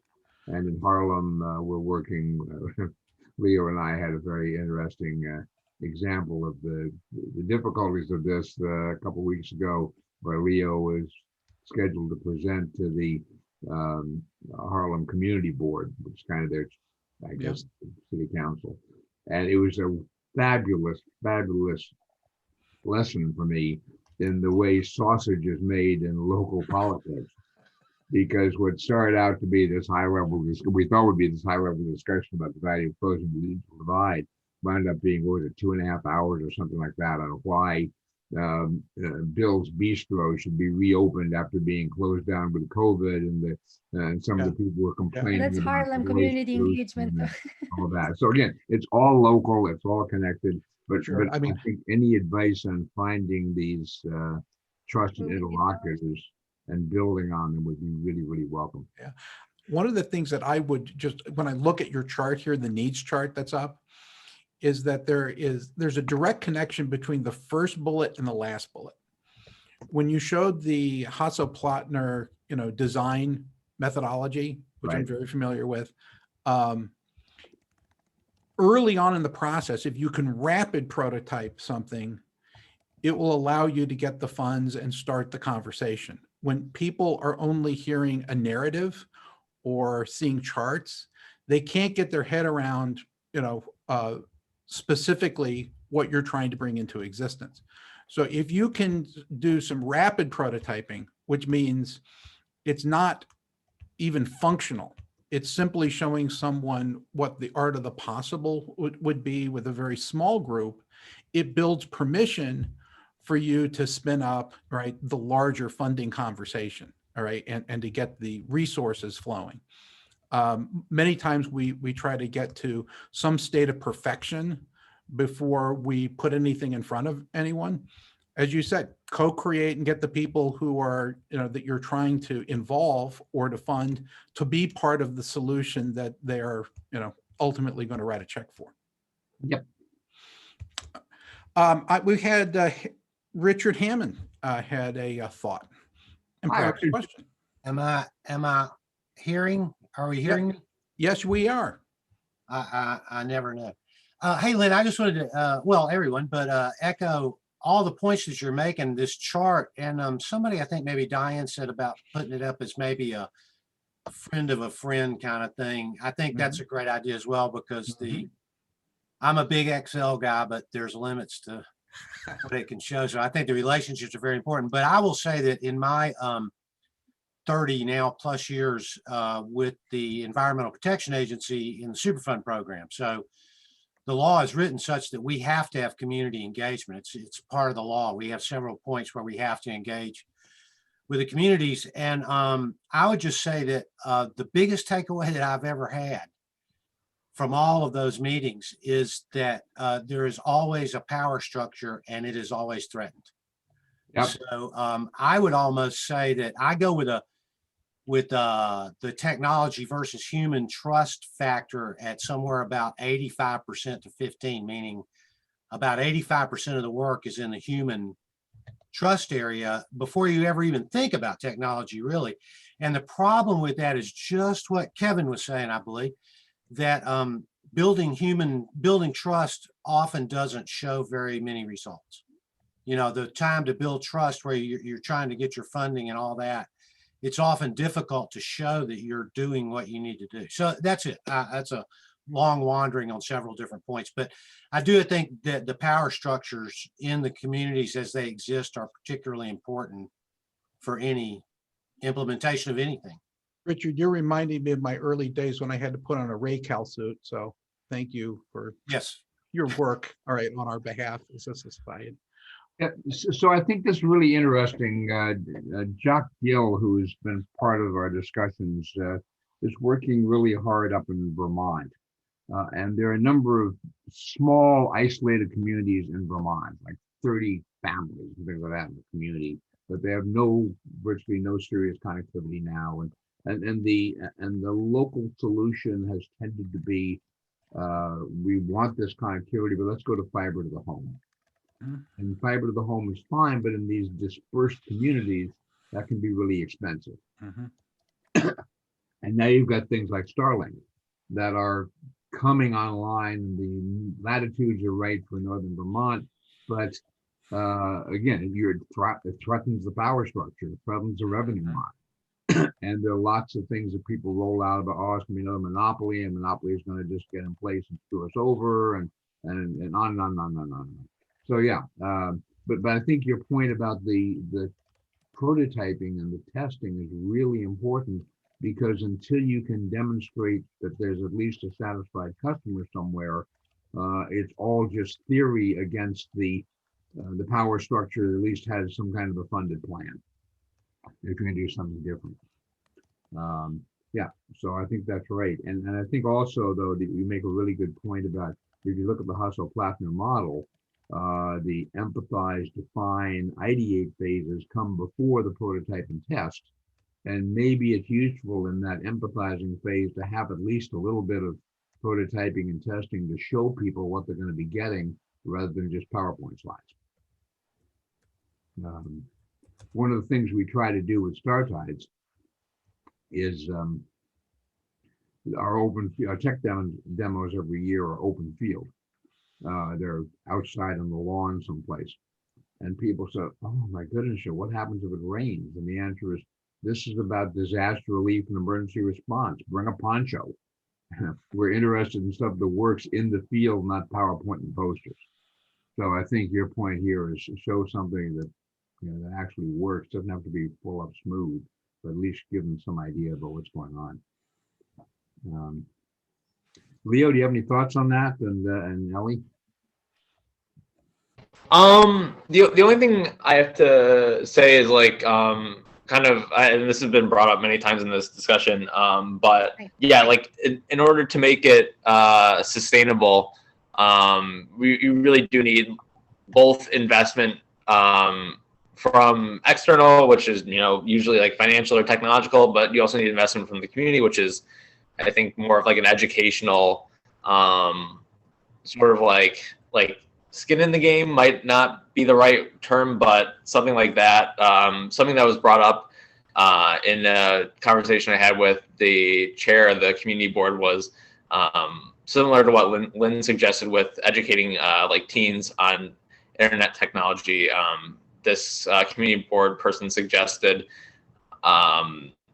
And in Harlem, we're working, Leo and I had a very interesting example of the difficulties of this a couple of weeks ago, where Leo was scheduled to present to the Harlem Community Board, which is kind of their, I guess, city council. And it was a fabulous lesson for me in the way sausage is made in local politics. Because what started out to be this high level, we thought would be this high level discussion about the value of closing the digital divide, wound up being, what was it, 2.5 hours or something like that on why Bill's Bistro should be reopened after being closed down with COVID, and some of the people were complaining. That's Harlem community engagement. All that. So again, it's all local, it's all connected. But, sure. but I think any advice on finding these trusted interlocutors and building on them would be really, really welcome. Yeah. One of the things that I would just, when I look at your chart here, the needs chart that's up, is that there's a direct connection between the first bullet and the last bullet. When you showed the Hasso-Plattner, design methodology, which I'm very familiar with, early on in the process, if you can rapid prototype something, it will allow you to get the funds and start the conversation. When people are only hearing a narrative or seeing charts, they can't get their head around, specifically what you're trying to bring into existence. So if you can do some rapid prototyping, which means it's not even functional, it's simply showing someone what the art of the possible would be with a very small group, it builds permission for you to spin up, right, the larger funding conversation, all right, and to get the resources flowing. Many times we try to get to some state of perfection before we put anything in front of anyone. As you said, co-create and get the people who are, that you're trying to involve or to fund to be part of the solution that they are, ultimately going to write a check for. Yep. We had Richard Hammond had a thought and perhaps a question. Am I hearing? Are we hearing me? Yes, we are. I never know. Hey, Lynn, I just wanted to, well, everyone, but echo all the points that you're making, this chart. And somebody, I think maybe Diane said about putting it up as maybe a friend of a friend kind of thing. I think that's a great idea as well, because I'm a big Excel guy, but there's limits to what it can show. So I think the relationships are very important. But I will say that in my 30 now plus years with the Environmental Protection Agency in the Superfund program. So the law is written such that we have to have community engagement. It's part of the law. We have several points where we have to engage with the communities. And I would just say that the biggest takeaway that I've ever had from all of those meetings is that there is always a power structure and it is always threatened. Yep. So I would almost say that I go with with the technology versus human trust factor at somewhere about 85% to 15, meaning about 85% of the work is in the human trust area before you ever even think about technology, really. And the problem with that is just what Kevin was saying, I believe, that building trust often doesn't show very many results. You know, the time to build trust where you're trying to get your funding and all that, it's often difficult to show that you're doing what you need to do. So that's it. That's a long wandering on several different points, but I do think that the power structures in the communities as they exist are particularly important for any implementation of anything. Richard, you're reminding me of my early days when I had to put on a Raycal suit. So thank you for your work, all right, on our behalf as a society. Yeah, so I think this is really interesting. Jock Gill, who has been part of our discussions, is working really hard up in Vermont. And there are a number of small isolated communities in Vermont, like 30 families and things like that in the community, but they have virtually no serious connectivity now. And the local solution has tended to be, we want this connectivity, but let's go to fiber to the home. And fiber to the home is fine, but in these dispersed communities, that can be really expensive. And now you've got things like Starlink that are coming online. The latitudes are right for northern Vermont, but again, it threatens the power structure, it threatens the revenue model. And there are lots of things that people roll out about, oh, it's going to be another monopoly, and monopoly is going to just get in place and screw us over, and on and on and on and on and on. So yeah, but I think your point about the prototyping and the testing is really important, because until you can demonstrate that there's at least a satisfied customer somewhere, it's all just theory against the power structure that at least has some kind of a funded plan if you're going to do something different. Yeah, so I think that's right. And I think also, though, that you make a really good point about, if you look at the Hasso-Plattner model, the empathize, define, ideate phases come before the prototype and test. And maybe it's useful in that empathizing phase to have at least a little bit of prototyping and testing to show people what they're going to be getting, rather than just PowerPoint slides. One of the things we try to do with StarTides is our tech demos every year are open field. They're outside on the lawn someplace. And people say, oh my goodness, what happens if it rains? And the answer is, this is about disaster relief and emergency response. Bring a poncho. We're interested in stuff that works in the field, not PowerPoint and posters. So I think your point here is to show something that, that actually works. Doesn't have to be full up smooth, but at least give them some idea about what's going on. Leo, do you have any thoughts on that? And Ellie? The only thing I have to say is and this has been brought up many times in this discussion, but yeah, in order to make it sustainable, you really do need both investment from external, which is usually financial or technological, but you also need investment from the community, which is, I think, more of an educational sort of like skin in the game might not be the right term, but something like that. Something that was brought up in a conversation I had with the chair of the community board was similar to what Lynn suggested with educating teens on internet technology. This community board person suggested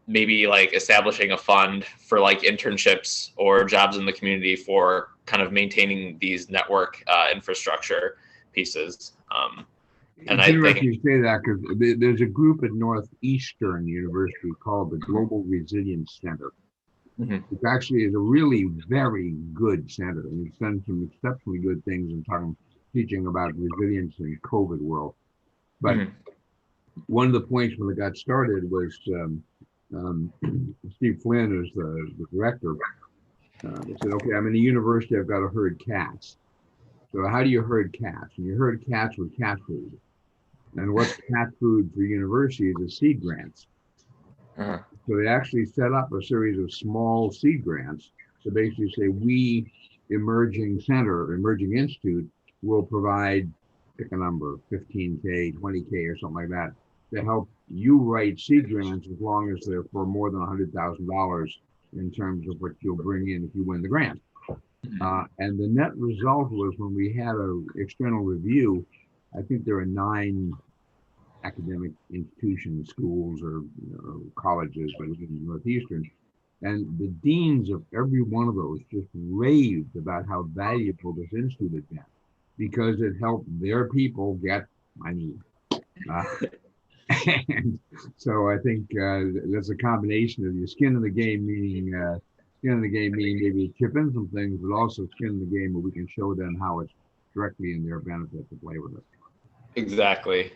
maybe establishing a fund for internships or jobs in the community for kind of maintaining these network infrastructure pieces. And it's interesting you say that, because there's a group at Northeastern University called the Global Resilience Center. It actually is a really very good center, and it's done some exceptionally good things in teaching about resilience in the COVID world. But one of the points when it got started was Steve Flynn, who's the director, they said, okay, I'm in a university, I've got to herd cats. So how do you herd cats? And you herd cats with cat food. And what's cat food for universities is seed grants. So they actually set up a series of small seed grants to basically say, we, emerging center, emerging institute, will provide, pick a number, 15K, 20K or something like that, to help you write seed grants as long as they're for more than $100,000 in terms of what you'll bring in if you win the grant. And the net result was, when we had an external review, I think there are 9 academic institutions, schools, or colleges, but in Northeastern, and the deans of every one of those just raved about how valuable this institute had been, because it helped their people get money. And so I think that's a combination of your skin in the game, meaning maybe chip in some things, but also skin in the game where we can show them how it's directly in their benefit to play with it. Exactly.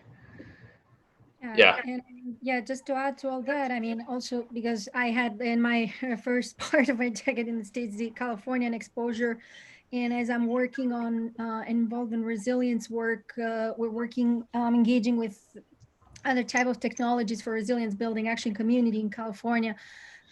Yeah. And yeah, just to add to all that, I mean, also because I had in my first part of my decade in the States, the Californian exposure. And as I'm working on involved in resilience work, we're working, engaging with other type of technologies for resilience building, actually community in California.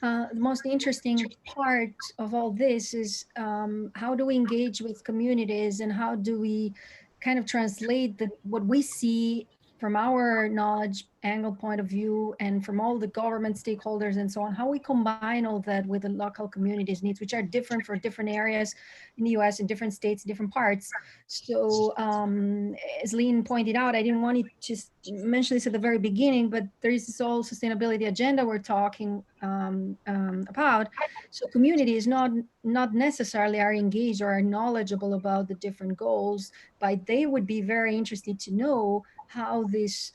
The most interesting part of all this is how do we engage with communities, and how do we kind of translate what we see from our knowledge angle point of view, and from all the government stakeholders and so on, how we combine all that with the local communities' needs, which are different for different areas in the US, in different states, different parts. So as Lean pointed out, I didn't want to just mention this at the very beginning, but there is this whole sustainability agenda we're talking about. So communities not necessarily are engaged or are knowledgeable about the different goals, but they would be very interested to know how this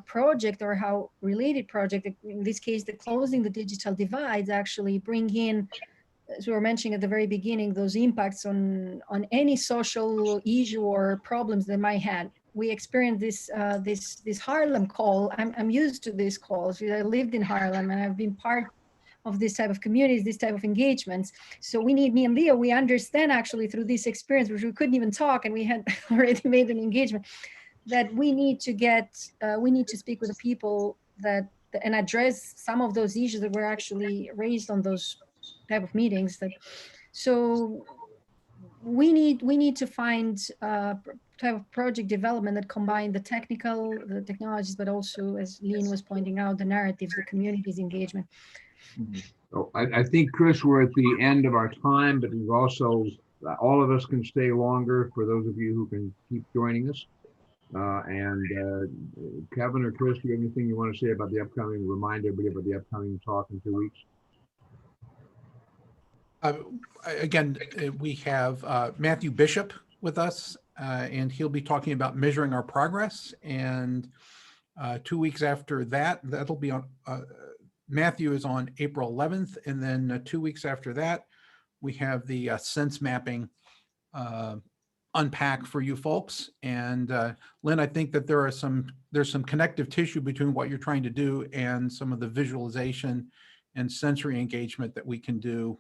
project, or how related project, in this case, the closing the digital divides, actually bring in, as we were mentioning at the very beginning, those impacts on any social issue or problems they might have. We experienced this Harlem call. I'm used to these calls. I lived in Harlem, and I've been part of this type of communities, this type of engagements. So me and Leo, we understand actually through this experience, which we couldn't even talk, and we had already made an engagement, that we need to speak with the people and address some of those issues that were actually raised on those type of meetings. So we need to find type of project development that combine the technologies, but also, as Lean was pointing out, the narratives, the community's engagement. So I think, Chris, we're at the end of our time, but we've also, all of us can stay longer for those of you who can keep joining us. Kevin or Chris, do you have anything you want to say about the upcoming, remind everybody about the upcoming talk in 2 weeks? Again, we have Matthew Bishop with us, and he'll be talking about measuring our progress. And 2 weeks after that, that'll be on, Matthew is on April 11th. And then 2 weeks after that, we have the sense mapping unpack for you folks. And Lynn, I think that there's some connective tissue between what you're trying to do and some of the visualization and sensory engagement that we can do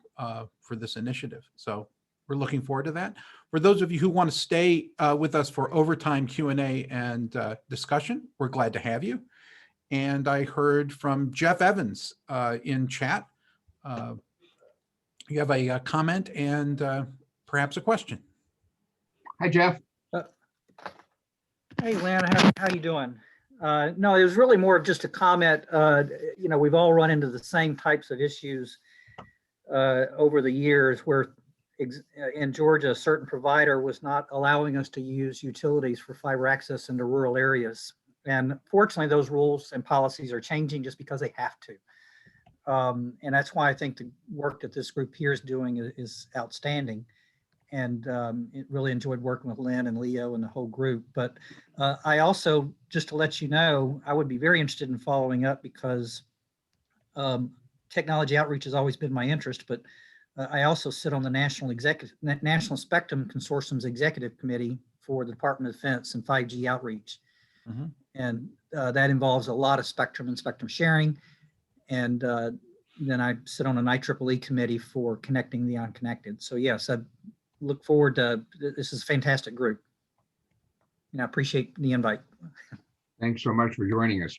for this initiative. So we're looking forward to that. For those of you who want to stay with us for overtime Q&A and discussion, we're glad to have you. And I heard from Jeff Evans in chat. You have a comment and perhaps a question. Hi, Jeff. Hey, Lynn, how you doing? No, it was really more of just a comment. We've all run into the same types of issues over the years where in Georgia, a certain provider was not allowing us to use utilities for fiber access into rural areas. And fortunately, those rules and policies are changing just because they have to. And that's why I think the work that this group here is doing is outstanding. And it really enjoyed working with Lynn and Leo and the whole group. But I also, just to let you know, I would be very interested in following up because technology outreach has always been my interest, but I also sit on the National Spectrum Consortium's Executive Committee for the Department of Defense and 5G outreach. Mm-hmm. And that involves a lot of spectrum and spectrum sharing. And then I sit on an IEEE committee for connecting the unconnected. So yes, I look forward to, this is a fantastic group. And I appreciate the invite. Thanks so much for joining us.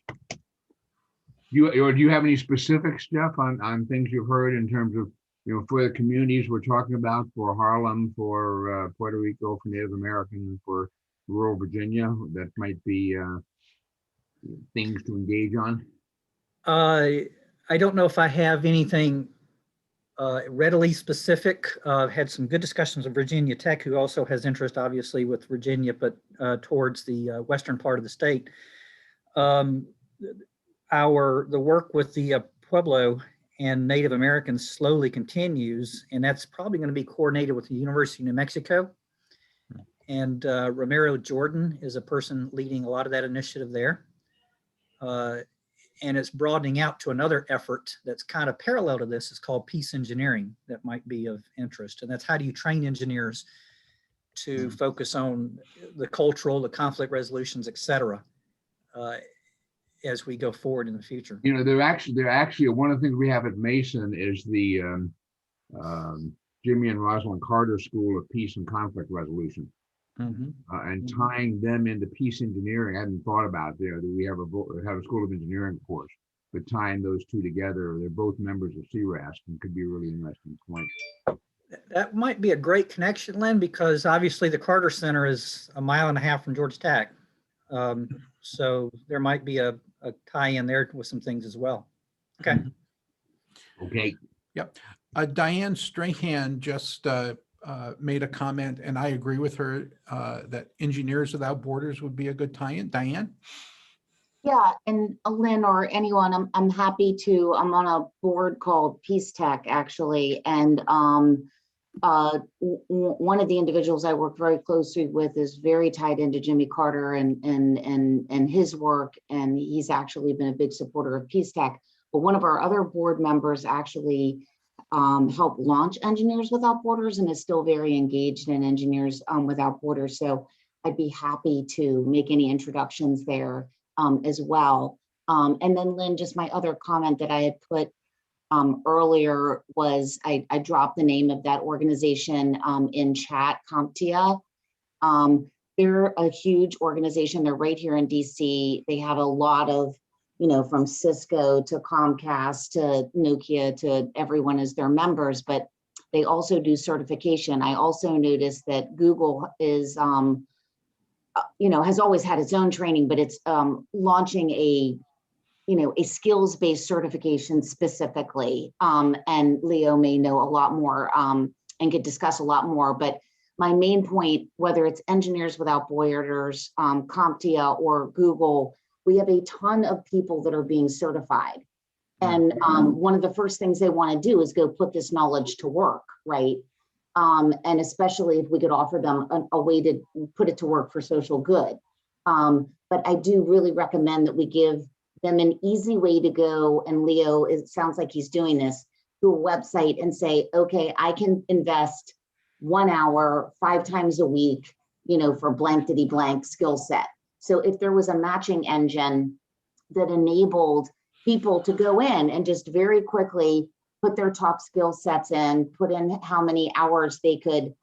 Do you have any specifics, Jeff, on things you've heard in terms of, for the communities we're talking about, for Harlem, for Puerto Rico, for Native American, for rural Virginia, that might be things to engage on? I don't know if I have anything readily specific. Had some good discussions with Virginia Tech, who also has interest, obviously, with Virginia, but towards the western part of the state. The work with the Pueblo and Native Americans slowly continues, and that's probably going to be coordinated with the University of New Mexico. And Romero Jordan is a person leading a lot of that initiative there. And it's broadening out to another effort that's kind of parallel to this. It's called peace engineering, that might be of interest. And that's how do you train engineers to focus on the cultural, the conflict resolutions, et cetera, as we go forward in the future. They're actually one of the things we have at Mason is the Jimmy and Rosalind Carter School of Peace and Conflict Resolution. And tying them into peace engineering, I hadn't thought about it. We have a School of Engineering course, but tying those two together, they're both members of CRASC and could be a really interesting point. That might be a great connection, Lynn, because obviously the Carter Center is 1.5 miles from Georgia Tech. So there might be a tie in there with some things as well. Okay. Okay. Yep. Diane Strahan just made a comment, and I agree with her that Engineers Without Borders would be a good tie-in. Diane? Yeah, and Lynn or anyone, I'm happy to. I'm on a board called Peace Tech, actually, and one of the individuals I work very closely with is very tied into Jimmy Carter and his work, and he's actually been a big supporter of Peace Tech. But one of our other board members actually helped launch Engineers Without Borders and is still very engaged in Engineers Without Borders. So I'd be happy to make any introductions there as well. And then Lynn, just my other comment that I had put earlier was I dropped the name of that organization in chat, CompTIA. They're a huge organization. They're right here in DC. They have a lot of, from Cisco to Comcast to Nokia to everyone as their members, but they also do certification. I also noticed that Google is, has always had its own training, but it's launching a skills-based certification specifically. And Leo may know a lot more and could discuss a lot more, but my main point, whether it's Engineers Without Borders, CompTIA or Google, we have a ton of people that are being certified. And one of the first things they want to do is go put this knowledge to work, right? And especially if we could offer them a way to put it to work for social good. But I do really recommend that we give them an easy way to go. And Leo, it sounds like he's doing this, to a website and say, okay, I can invest 1 hour, 5 times a week, for blankety blank skill set. So if there was a matching engine that enabled people to go in and just very quickly put their top skill sets in, put in how many hours they could,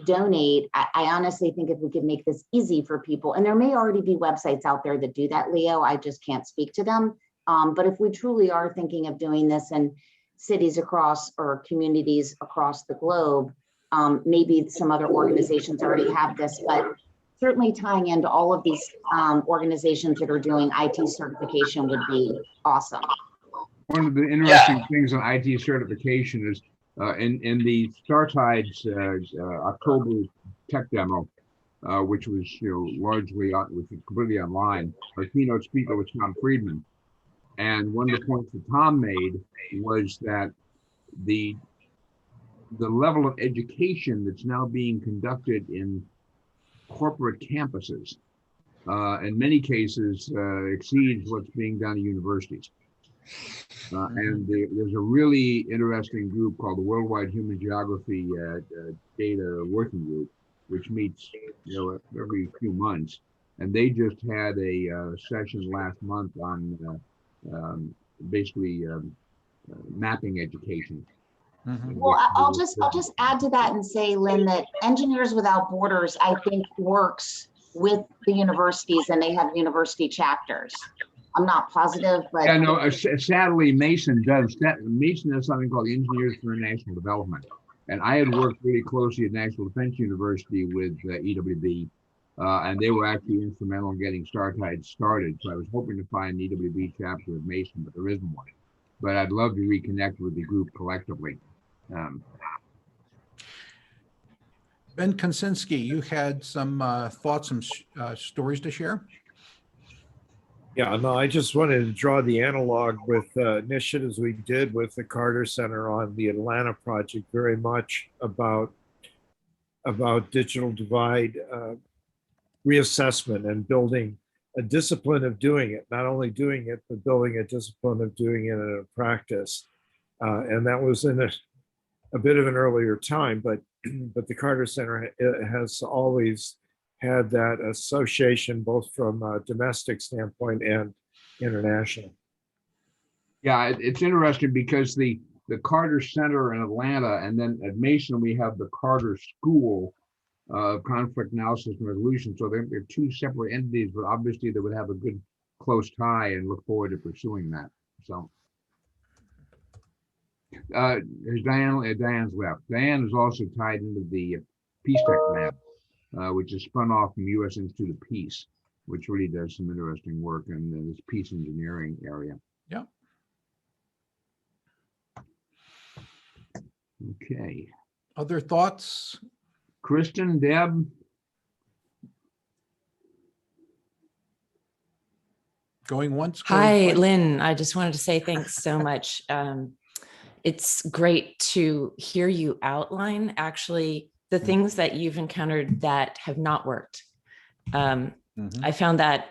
donate. I honestly think if we could make this easy for people, and there may already be websites out there that do that, Leo, I just can't speak to them. But if we truly are thinking of doing this in cities across or communities across the globe, maybe some other organizations already have this, but certainly tying into all of these organizations that are doing IT certification would be awesome. One of the interesting things on IT certification is in the StarTides October tech demo, which was largely which was completely online. Our keynote speaker was Tom Friedman, and one of the points that Tom made was that the level of education that's now being conducted in corporate campuses, in many cases, exceeds what's being done at universities. And there's a really interesting group called the Worldwide Human Geography Data Working Group, which meets every few months. And they just had a session last month on basically mapping education. Well, I'll just add to that and say, Lynn, that Engineers Without Borders, I think, works with the universities, and they have university chapters. I'm not positive, but Yeah, no, sadly, Mason does something called the Engineers for International Development. And I had worked really closely at National Defense University with EWB, and they were actually instrumental in getting StarTide started. So I was hoping to find an EWB chapter at Mason, but there isn't one. But I'd love to reconnect with the group collectively. Ben Konsinski, you had some thoughts, some stories to share? Yeah, no, I just wanted to draw the analog with initiatives we did with the Carter Center on the Atlanta project, very much about digital divide reassessment and building a discipline of doing it, not only doing it, but building a discipline of doing it in a practice. And that was in a bit of an earlier time, but the Carter Center has always had that association, both from a domestic standpoint and international. Yeah, it's interesting because the Carter Center in Atlanta, and then at Mason, we have the Carter School of Conflict Analysis and Resolution. So they're two separate entities, but obviously they would have a good close tie and look forward to pursuing that. So Diane's left. Diane is also tied into the Peace Tech Lab, which is spun off from U.S. Institute of Peace, which really does some interesting work in this peace engineering area. Yeah. Okay. Other thoughts? Kristen, Deb? Going once? Hi, twice? Lynn. I just wanted to say thanks so much. It's great to hear you outline actually the things that you've encountered that have not worked. I found that,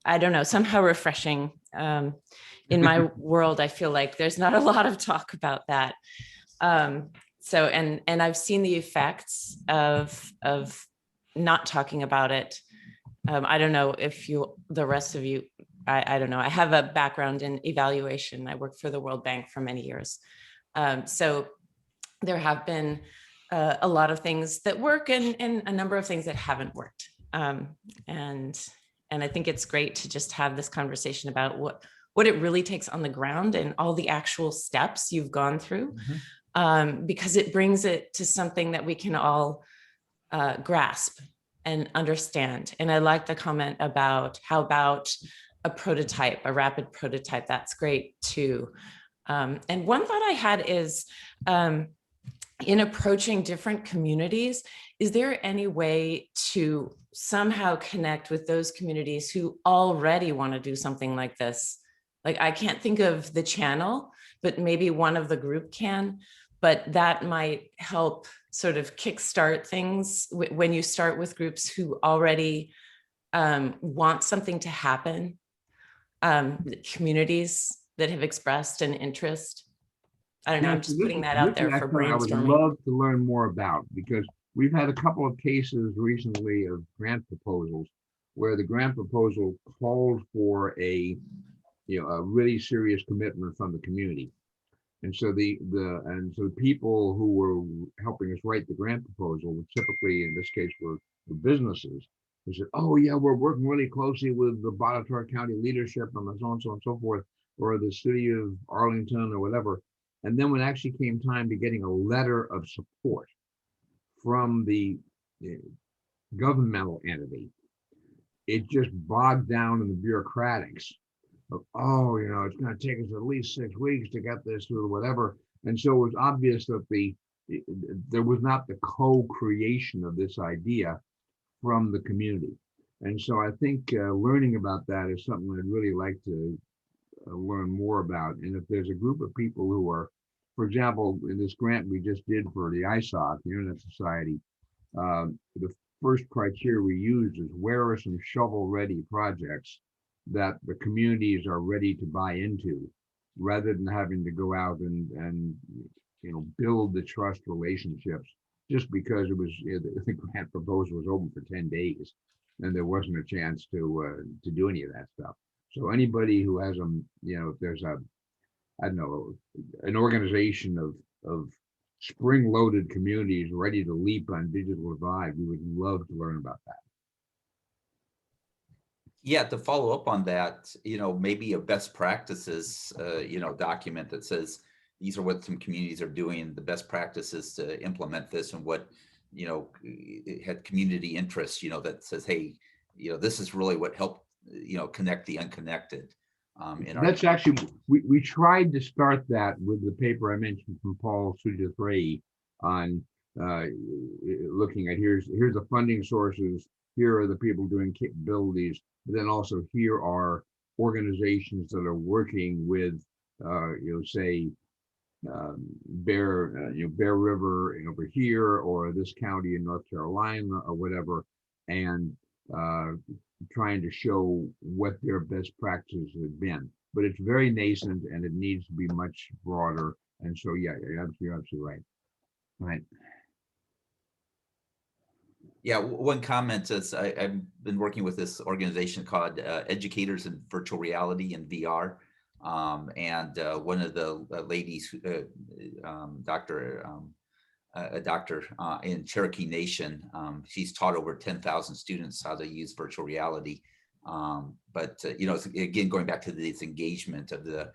I don't know, somehow refreshing. In my world, I feel like there's not a lot of talk about that. So, and I've seen the effects of not talking about it. I don't know if the rest of you, I don't know. I have a background in evaluation. I worked for the World Bank for many years. So there have been a lot of things that work and a number of things that haven't worked. And I think it's great to just have this conversation about what it really takes on the ground and all the actual steps you've gone through, because it brings it to something that we can all grasp and understand. And I like the comment about how about a prototype, a rapid prototype. That's great too. And one thought I had is, in approaching different communities, is there any way to somehow connect with those communities who already want to do something like this? Like, I can't think of the channel, but maybe one of the group can, but that might help sort of kickstart things when you start with groups who already want something to happen, communities that have expressed an interest. I don't know, I'm just putting that out there for brainstorming. I would love to learn more about, because we've had a couple of cases recently of grant proposals where the grant proposal called for a really serious commitment from the community. And so the people who were helping us write the grant proposal, which typically in this case were the businesses, they said, "Oh yeah, we're working really closely with the Bolivar County leadership and so on and so forth, or the city of Arlington or whatever." And then when it actually came time to getting a letter of support from the governmental entity, it just bogged down in the bureaucratics of, oh, it's going to take us at least 6 weeks to get this through whatever. And so it was obvious that there was not the co-creation of this idea from the community. And so I think learning about that is something I'd really like to learn more about. And if there's a group of people who are, for example, in this grant we just did for the ISOC, the Internet Society, the first criteria we used is where are some shovel-ready projects that the communities are ready to buy into, rather than having to go out and build the trust relationships just because it was the grant proposal was open for 10 days and there wasn't a chance to do any of that stuff. So anybody who has if there's an organization of spring-loaded communities ready to leap on digital divide, we would love to learn about that. Yeah, to follow up on that, maybe a best practices, document that says these are what some communities are doing, the best practices to implement this, and what, it had community interest, that says, hey, this is really what helped, connect the unconnected. That's actually, we tried to start that with the paper I mentioned from Paul Sujithray on looking at here's the funding sources, here are the people doing capabilities, but then also here are organizations that are working with, say, Bear River over here, or this county in North Carolina, or whatever, and trying to show what their best practices have been. But it's very nascent and it needs to be much broader. And so, yeah, you're absolutely right. Right. Yeah, one comment is I've been working with this organization called Educators in Virtual Reality and VR. And one of the ladies, a doctor in Cherokee Nation, she's taught over 10,000 students how to use virtual reality. But again, going back to this engagement of the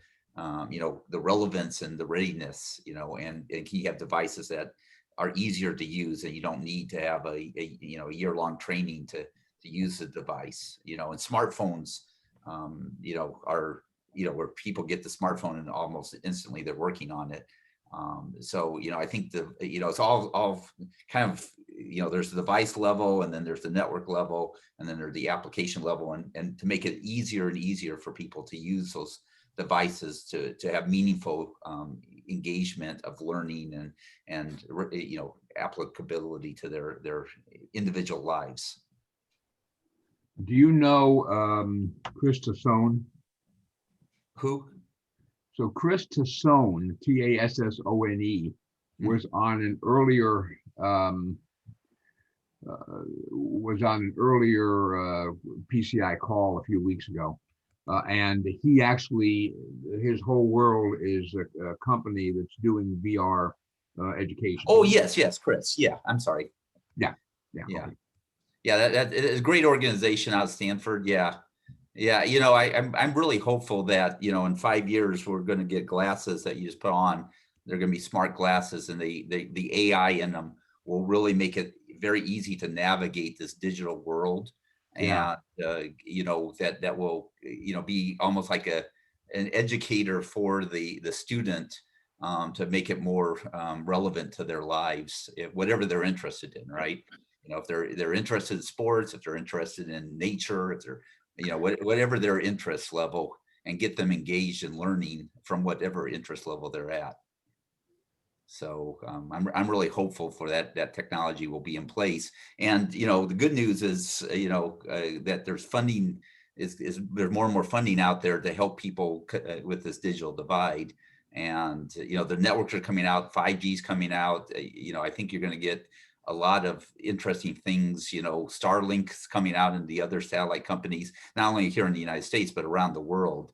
relevance and the readiness, and can you have devices that are easier to use, and you don't need to have a year-long training to use the device, and smartphones, are, where people get the smartphone and almost instantly they're working on it. So, I think it's all kind of, there's the device level, and then there's the network level, and then there's the application level, and to make it easier and easier for people to use those devices to have meaningful engagement of learning and applicability to their individual lives. Do you know Chris Tassone? Who? So Chris Tassone, Tassone, was on an earlier PCI call a few weeks ago. And he actually, his whole world is a company that's doing VR education. Oh, yes, Chris. Yeah, I'm sorry. Yeah. Yeah. Okay. Yeah, that is a great organization out of Stanford. Yeah. I'm really hopeful that, in 5 years, we're going to get glasses that you just put on. They're going to be smart glasses, and the AI in them will really make it very easy to navigate this digital world. Yeah. And that will be almost like an educator for the student, to make it more relevant to their lives, whatever they're interested in, right? If they're interested in sports, if they're interested in nature, if they're whatever their interest level, and get them engaged in learning from whatever interest level they're at. So I'm really hopeful for that technology will be in place. And the good news is that there's funding there's more and more funding out there to help people with this digital divide. And the networks are coming out, 5G is coming out. I think you're going to get a lot of interesting things. Starlink's coming out, and the other satellite companies, not only here in the United States but around the world.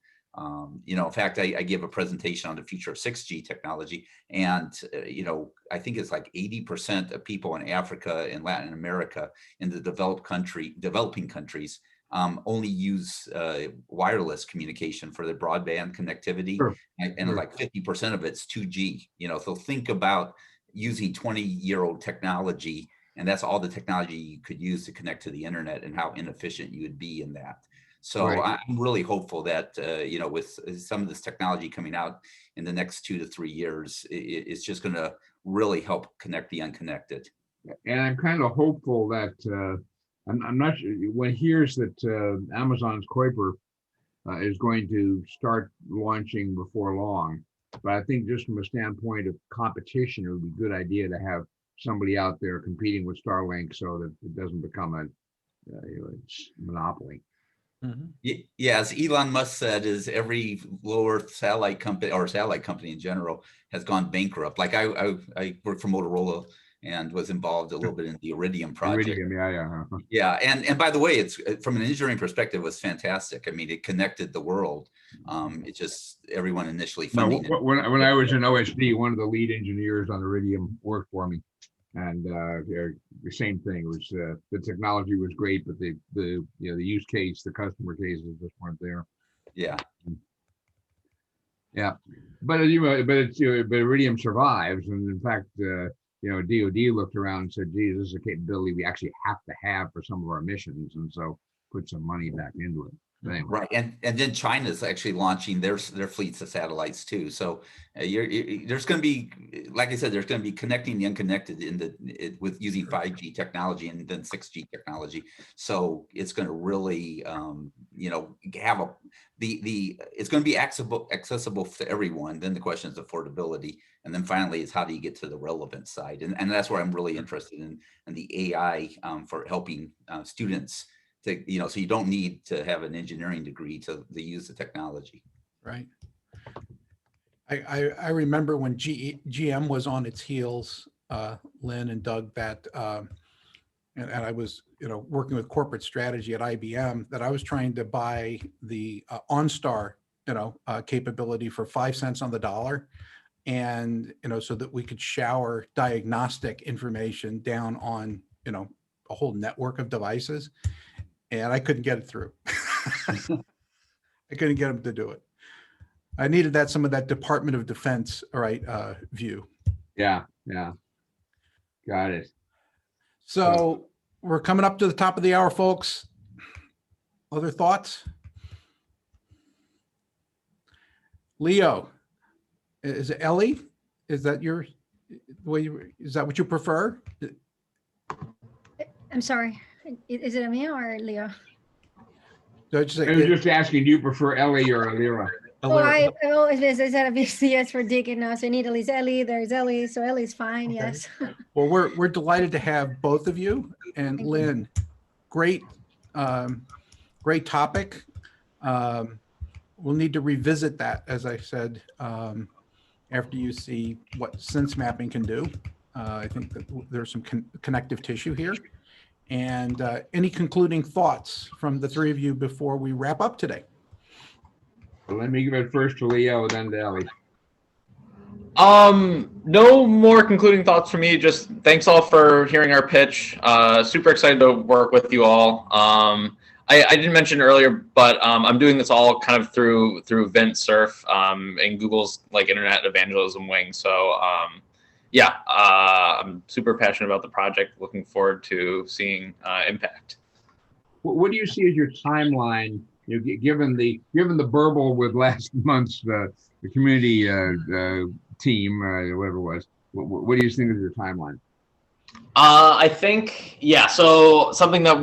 In fact, I give a presentation on the future of 6G technology, and I think it's like 80% of people in Africa and Latin America, in the developing countries, only use wireless communication for their broadband connectivity. Sure. And like 50% of it's 2G. So think about using 20-year-old technology, and that's all the technology you could use to connect to the internet, and how inefficient you would be in that. So Right. I'm really hopeful that, with some of this technology coming out in the next 2 to 3 years, it's just going to really help connect the unconnected. And I'm kind of hopeful that I'm not sure when hears that Amazon's Kuiper is going to start launching before long. But I think just from a standpoint of competition, it would be a good idea to have somebody out there competing with Starlink, so that it doesn't become a monopoly. Mm-hmm. Yeah, as Elon Musk said, is every low Earth satellite company, or satellite company in general, has gone bankrupt. Like I worked for Motorola and was involved a little bit in the Iridium project. Iridium, Yeah, and by the way, it's from an engineering perspective, it was fantastic. I mean, it connected the world. It just everyone initially funding it. When I was in OSD, one of the lead engineers on Iridium worked for me. And the same thing was the technology was great, but the use case, the customer cases just weren't there. Yeah. Yeah, but but Iridium survives, and in fact, DoD looked around and said, "Geez, this is a capability we actually have to have for some of our missions," and so put some money back into it. But anyway. Right, and then China's actually launching their fleets of satellites too. So there's going to be, like I said, there's going to be connecting the unconnected with using 5G technology and then 6G technology. So it's going to really, have it's going to be accessible to everyone. Then the question is affordability, and then finally is how do you get to the relevant side, and that's where I'm really interested in the AI for helping students. So you don't need to have an engineering degree to use the technology. Right. I remember when GM was on its heels, Lynn and Doug, that and I was working with corporate strategy at IBM, that I was trying to buy the OnStar capability for 5 cents on the dollar, and so that we could shower diagnostic information down on a whole network of devices. And I couldn't get it through. I couldn't get them to do it. I needed some of that Department of Defense, view. Yeah. Got it. So we're coming up to the top of the hour, folks. Other thoughts? Leo, is it Ellie? Is that is that what you prefer? I'm sorry. Is it me or Leo? I was just asking, do you prefer Ellie or Elira? Oh, I always said a BCS for Dick, so in Italy is Ellie, there's Ellie, so Ellie's fine, okay. Yes. Well, we're delighted to have both of you. And thank Lynn, you. Great topic. We'll need to revisit that, as I said, after you see what sense mapping can do. I think that there's some connective tissue here. And any concluding thoughts from the three of you before we wrap up today? Well, let me give it first to Leo, then to Ellie. No more concluding thoughts from me. Just thanks all for hearing our pitch. Super excited to work with you all. I didn't mention earlier, but I'm doing this all kind of through VintSurf and Google's Internet Evangelism wing. So I'm super passionate about the project. Looking forward to seeing impact. What do you see as your timeline? Given the burble with last month's the community team, whatever it was. What do you think is your timeline? I think, so something that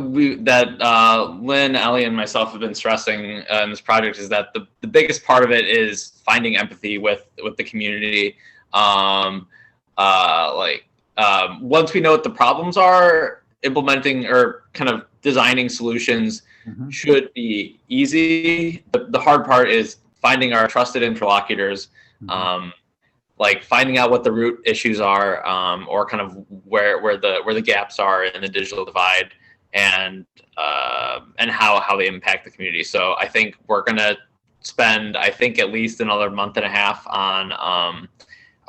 Lynn, Ellie, and myself have been stressing in this project is that the biggest part of it is finding empathy with the community. Once we know what the problems are, implementing or kind of designing solutions should be easy. The hard part is finding our trusted interlocutors, finding out what the root issues are, or kind of where the gaps are in the digital divide, and how they impact the community. So I think we're gonna spend at least another month and a half on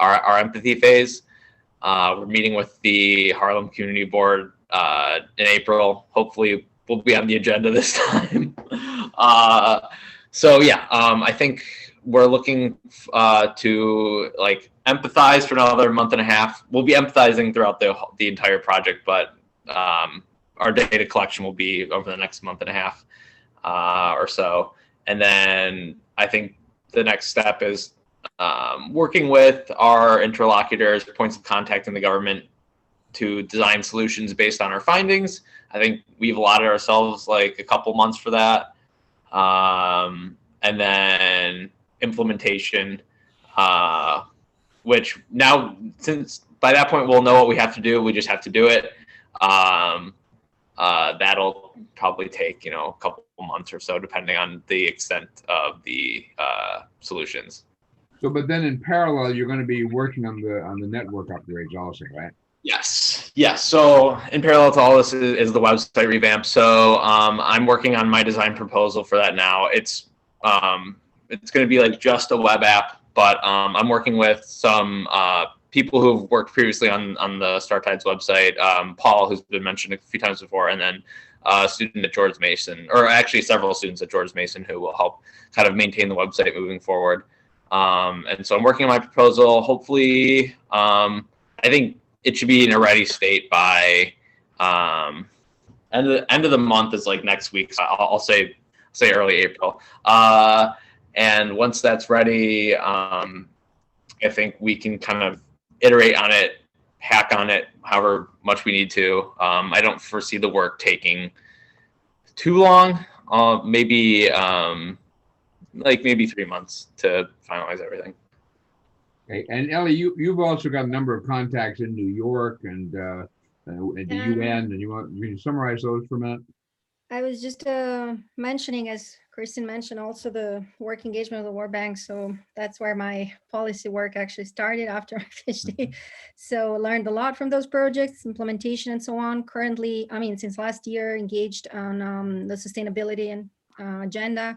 our empathy phase. We're meeting with the Harlem Community Board in April. Hopefully we'll be on the agenda this time. I think we're looking to empathize for another month and a half. We'll be empathizing throughout the entire project, but our data collection will be over the next month and a half or so. And then I think the next step is working with our interlocutors, points of contact in the government, to design solutions based on our findings. I think we've allotted ourselves a couple months for that. And then implementation, which now, since by that point we'll know what we have to do, we just have to do it. That'll probably take a couple months or so, depending on the extent of the solutions. So, but then in parallel, you're going to be working on the network upgrades also, right? Yes. So in parallel to all this is the website revamp. So I'm working on my design proposal for that now. It's going to be just a web app, but I'm working with some people who've worked previously on the StarTides website, Paul, who's been mentioned a few times before, and then a student at George Mason, or actually several students at George Mason who will help kind of maintain the website moving forward. And so I'm working on my proposal. Hopefully, I think it should be in a ready state by end of the month is like next week. So I'll say early April. And once that's ready, I think we can kind of iterate on it, hack on it, however much we need to. I don't foresee the work taking too long. Maybe 3 months to finalize everything. Okay, and Ellie, you've also got a number of contacts in New York and at the UN, and you can summarize those for a minute? I was just mentioning, as Kristen mentioned, also the work engagement of the World Bank. So that's where my policy work actually started after my PhD. So learned a lot from those projects, implementation and so on. Currently, I mean, since last year, engaged on the sustainability and agenda.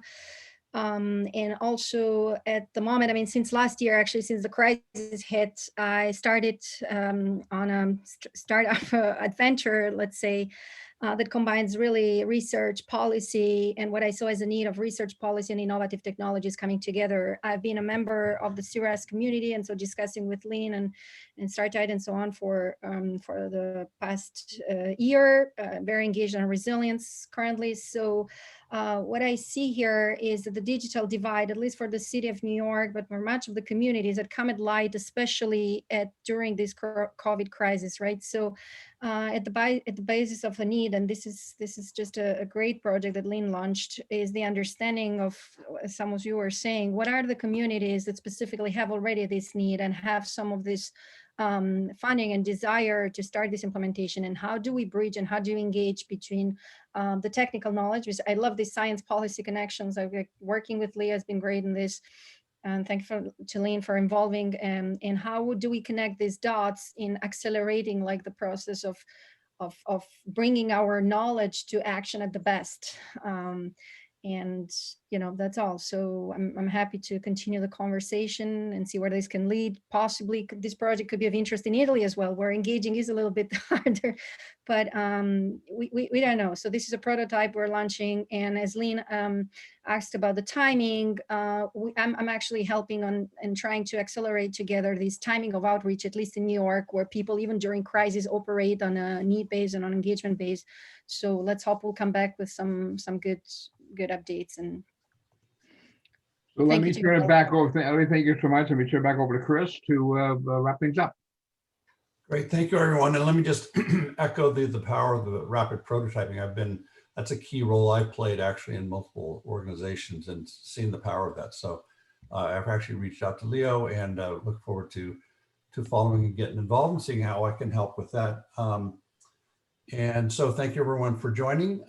And also at the moment, I mean, since last year, actually, since the crisis hit, I started on a startup adventure, let's say, that combines really research, policy, and what I saw as a need of research, policy, and innovative technologies coming together. I've been a member of the CIRAS community, and so discussing with Lean and StarTide and so on for the past year, very engaged on resilience currently. So what I see here is that the digital divide, at least for the city of New York, but for much of the communities that come at light, especially during this COVID crisis, right? So at the basis of the need, and this is just a great project that Lean launched, is the understanding of, as some of you were saying, what are the communities that specifically have already this need and have some of this funding and desire to start this implementation, and how do we bridge and how do we engage between the technical knowledge, which I love these science policy connections. Working with Leah has been great in this. And thank you to Lean for involving, and how do we connect these dots in accelerating like the process of bringing our knowledge to action at the best. And that's all. So I'm happy to continue the conversation and see where this can lead. Possibly this project could be of interest in Italy as well, where engaging is a little bit harder, but we don't know. So this is a prototype we're launching, and as Lean asked about the timing, I'm actually helping on and trying to accelerate together this timing of outreach, at least in New York, where people even during crisis operate on a need base and on engagement base. So let's hope we'll come back with some good updates. And so let me turn it back over to Ellie. Thank you so much. Let me turn it back over to Chris to wrap things up. Great, thank you, everyone. And let me just echo the power of the rapid prototyping. That's a key role I played actually in multiple organizations and seen the power of that. So I've actually reached out to Leo and look forward to following and getting involved and seeing how I can help with that. And so thank you everyone for joining.